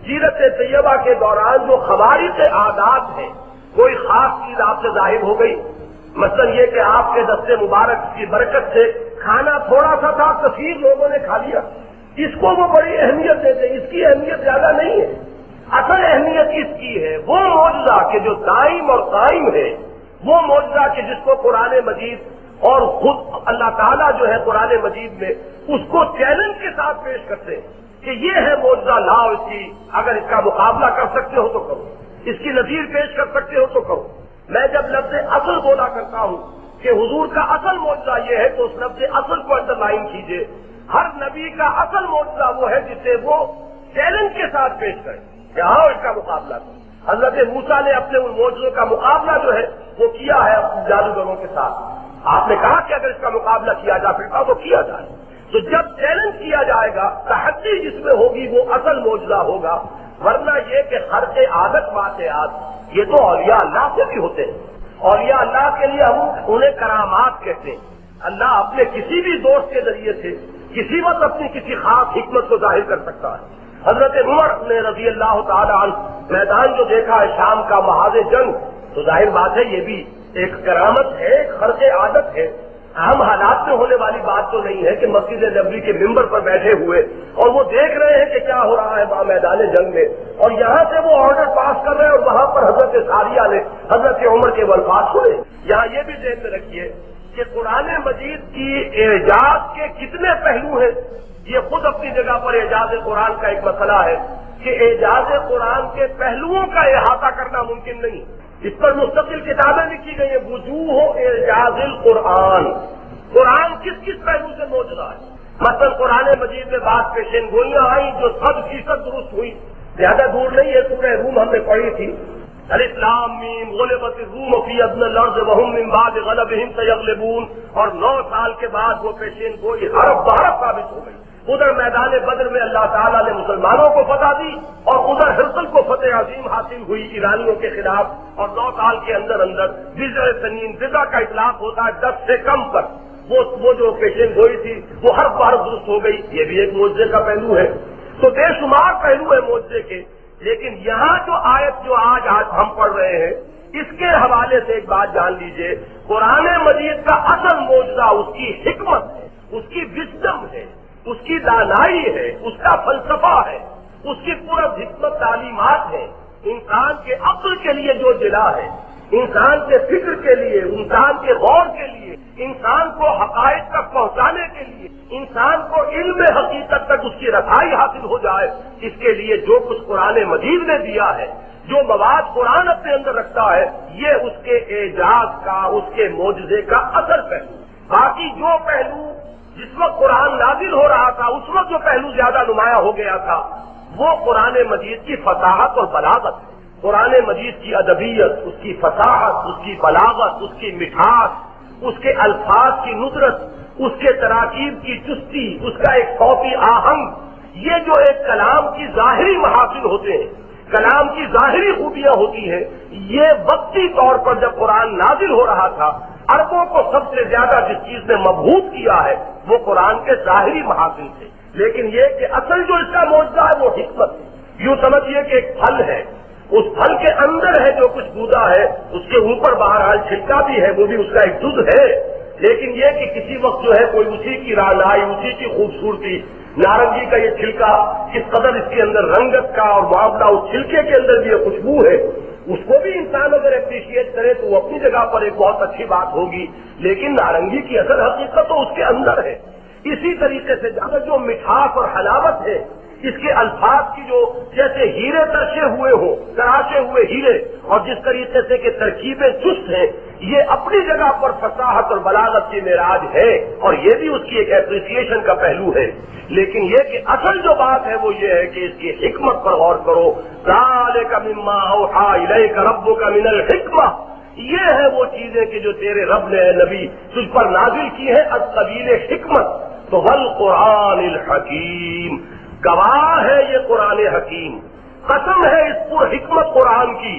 سیرت طیبہ کے دوران جو خوارق عادات ہیں، کوئی خاص چیز آپ سے ظاہر ہو گئی، مثلا یہ کہ آپ کے دست مبارک کی برکت سے کھانا تھوڑا سا تھا، کثیر لوگوں نے کھا لیا، اس کو وہ بڑی اہمیت دیتے ہیں. اس کی اہمیت زیادہ نہیں ہے. اصل اہمیت اس کی ہے وہ معجزہ کہ جو دائم اور قائم ہے، وہ معجزہ کہ جس کو قرآن مجید اور خود اللہ تعالیٰ جو ہے قرآن مجید میں اس کو چیلنج کے ساتھ پیش کرتے ہیں کہ یہ ہے معجزہ، لاؤ اس کی، اگر اس کا مقابلہ کر سکتے ہو تو کرو، اس کی نظیر پیش کر سکتے ہو تو کرو. میں جب لفظ اصل بولا کرتا ہوں کہ حضور کا اصل معجزہ یہ ہے تو اس لفظ اصل کو انڈر لائن کیجیے. ہر نبی کا اصل معجزہ وہ ہے جسے وہ چیلنج کے ساتھ پیش کرے کہ آؤ اس کا مقابلہ کرو. حضرت موسیٰ نے اپنے ان معجزوں کا مقابلہ جو ہے وہ کیا ہے اپنے جادوگروں کے ساتھ. آپ نے کہا کہ اگر اس کا مقابلہ کیا جا سکتا تو کیا جائے. تو جب چیلنج کیا جائے گا، تحدی جس میں ہوگی وہ اصل معجزہ ہوگا. ورنہ یہ کہ خرق عادت واقعات یہ تو اولیاء اللہ سے بھی ہوتے ہیں. اولیاء اللہ کے لیے ہم انہیں کرامات کہتے ہیں. اللہ اپنے کسی بھی دوست کے ذریعے سے کسی وقت اپنی کسی خاص حکمت کو ظاہر کر سکتا ہے. حضرت عمر نے رضی اللہ تعالی عنہ میدان جو دیکھا ہے شام کا محاذ جنگ، تو ظاہر بات ہے یہ بھی ایک کرامت ہے، ایک خرق عادت ہے. عام حالات میں ہونے والی بات تو نہیں ہے کہ مسجد نبوی کے ممبر پر بیٹھے ہوئے اور وہ دیکھ رہے ہیں کہ کیا ہو رہا ہے وہاں میدان جنگ میں، اور یہاں سے وہ آرڈر پاس کر رہے ہیں اور وہاں پر حضرت ساریہ نے حضرت عمر کے الفاظ سنے. یہاں یہ بھی ذہن میں رکھیے کہ قرآن مجید کی اعجاز کے کتنے پہلو ہیں. یہ خود اپنی جگہ پر اعجاز قرآن کا ایک مسئلہ ہے کہ اعجاز قرآن کے پہلوؤں کا احاطہ کرنا ممکن نہیں. اس پر مستقل کتابیں لکھی گئی ہیں. وجوہ اعجاز القرآن، قرآن کس کس پہلو سے معجزہ ہے. مثلا قرآن مجید میں بعض پیشین گوئیاں آئیں جو 100% درست ہوئی. زیادہ دور نہیں ہے، سورہ روم ہم نے پڑھی تھی، الف لام میم غلبت الروم فی ادنی الارض وهم من بعد غلبهم سیغلبون، اور 9 سال کے بعد وہ پیشین گوئی حرف بحرف ثابت ہو گئی. ادھر میدان بدر میں اللہ تعالیٰ نے مسلمانوں کو فتح دی اور ادھر ہرقل کو فتح عظیم حاصل ہوئی ایرانیوں کے خلاف، اور 9 سال کے اندر اندر بضع سنین، بضع کا اطلاق ہوتا ہے 10 سے کم پر، وہ جو پیشین گوئی تھی وہ ہر بار درست ہو گئی. یہ بھی ایک معجزے کا پہلو ہے. تو بے شمار پہلو ہے معجزے کے. لیکن یہاں جو آیت جو آج ہم پڑھ رہے ہیں اس کے حوالے سے ایک بات جان لیجئے، قرآن مجید کا اصل معجزہ اس کی حکمت ہے، اس کی وزڈم ہے، اس کی دانائی ہے، اس کا فلسفہ ہے، اس کی پورا حکمت تعلیمات ہے. انسان کے عقل کے لیے جو جلا ہے، انسان کے فکر کے لیے، انسان کے غور کے لیے، انسان کو حقائق تک پہنچانے کے لیے، انسان کو علم حقیقت تک اس کی رسائی حاصل ہو جائے، اس کے لیے جو کچھ قرآن مجید نے دیا ہے، جو مواد قرآن اپنے اندر رکھتا ہے، یہ اس کے اعجاز کا، اس کے معجزے کا اصل پہلو. باقی جو پہلو جس وقت قرآن نازل ہو رہا تھا اس وقت جو پہلو زیادہ نمایاں ہو گیا تھا وہ قرآن مجید کی فصاحت اور بلاغت ہے. قرآن مجید کی ادبیت، اس کی فصاحت، اس کی بلاغت، اس کی مٹھاس، اس کے الفاظ کی ندرت، اس کے تراکیب کی چستی، اس کا ایک صوتی آہنگ، یہ جو ایک کلام کی ظاہری محاسن ہوتے ہیں، کلام کی ظاہری خوبیاں ہوتی ہیں، یہ وقتی طور پر جب قرآن نازل ہو رہا تھا عربوں کو سب سے زیادہ جس چیز نے مبہوت کیا ہے وہ قرآن کے ظاہری محاسن تھے. لیکن یہ کہ اصل جو اس کا معجزہ ہے وہ حکمت ہے. یوں سمجھیے کہ ایک پھل ہے، اس پھل کے اندر ہے جو کچھ گودا ہے، اس کے اوپر بہرحال چھلکا بھی ہے، وہ بھی اس کا ایک جز ہے. لیکن یہ کہ کسی وقت جو ہے کوئی اسی کی رعنائی، اسی کی خوبصورتی، نارنگی کا یہ چھلکا کس قدر اس کے اندر رنگت کا اور معاملہ، اس چھلکے کے اندر بھی یہ خوشبو ہے، اس کو بھی انسان اگر اپریشیٹ کرے تو وہ اپنی جگہ پر ایک بہت اچھی بات ہوگی. لیکن نارنگی کی اصل حقیقت تو اس کے اندر ہے. اسی طریقے سے جو مٹھاس اور حلاوت ہے، اس کے الفاظ کی جو جیسے ہیرے تراشے ہوئے ہوں، تراشے ہوئے ہیرے، اور جس طریقے سے کہ ترکیبیں چست ہیں، یہ اپنی جگہ پر فصاحت اور بلاغت کی معراج ہے، اور یہ بھی اس کی ایک اپریسیشن کا پہلو ہے. لیکن یہ کہ اصل جو بات ہے وہ یہ ہے کہ اس کی حکمت پر غور کرو. ذالک مما اوحی الیک ربک من الحکمہ، یہ ہے وہ چیزیں کہ جو تیرے رب نے اے نبی تجھ پر نازل کی ہے از قبیل حکمت. تو والقرآن الحکیم، گواہ ہے یہ قرآن حکیم، قسم ہے اس پر حکمت قرآن کی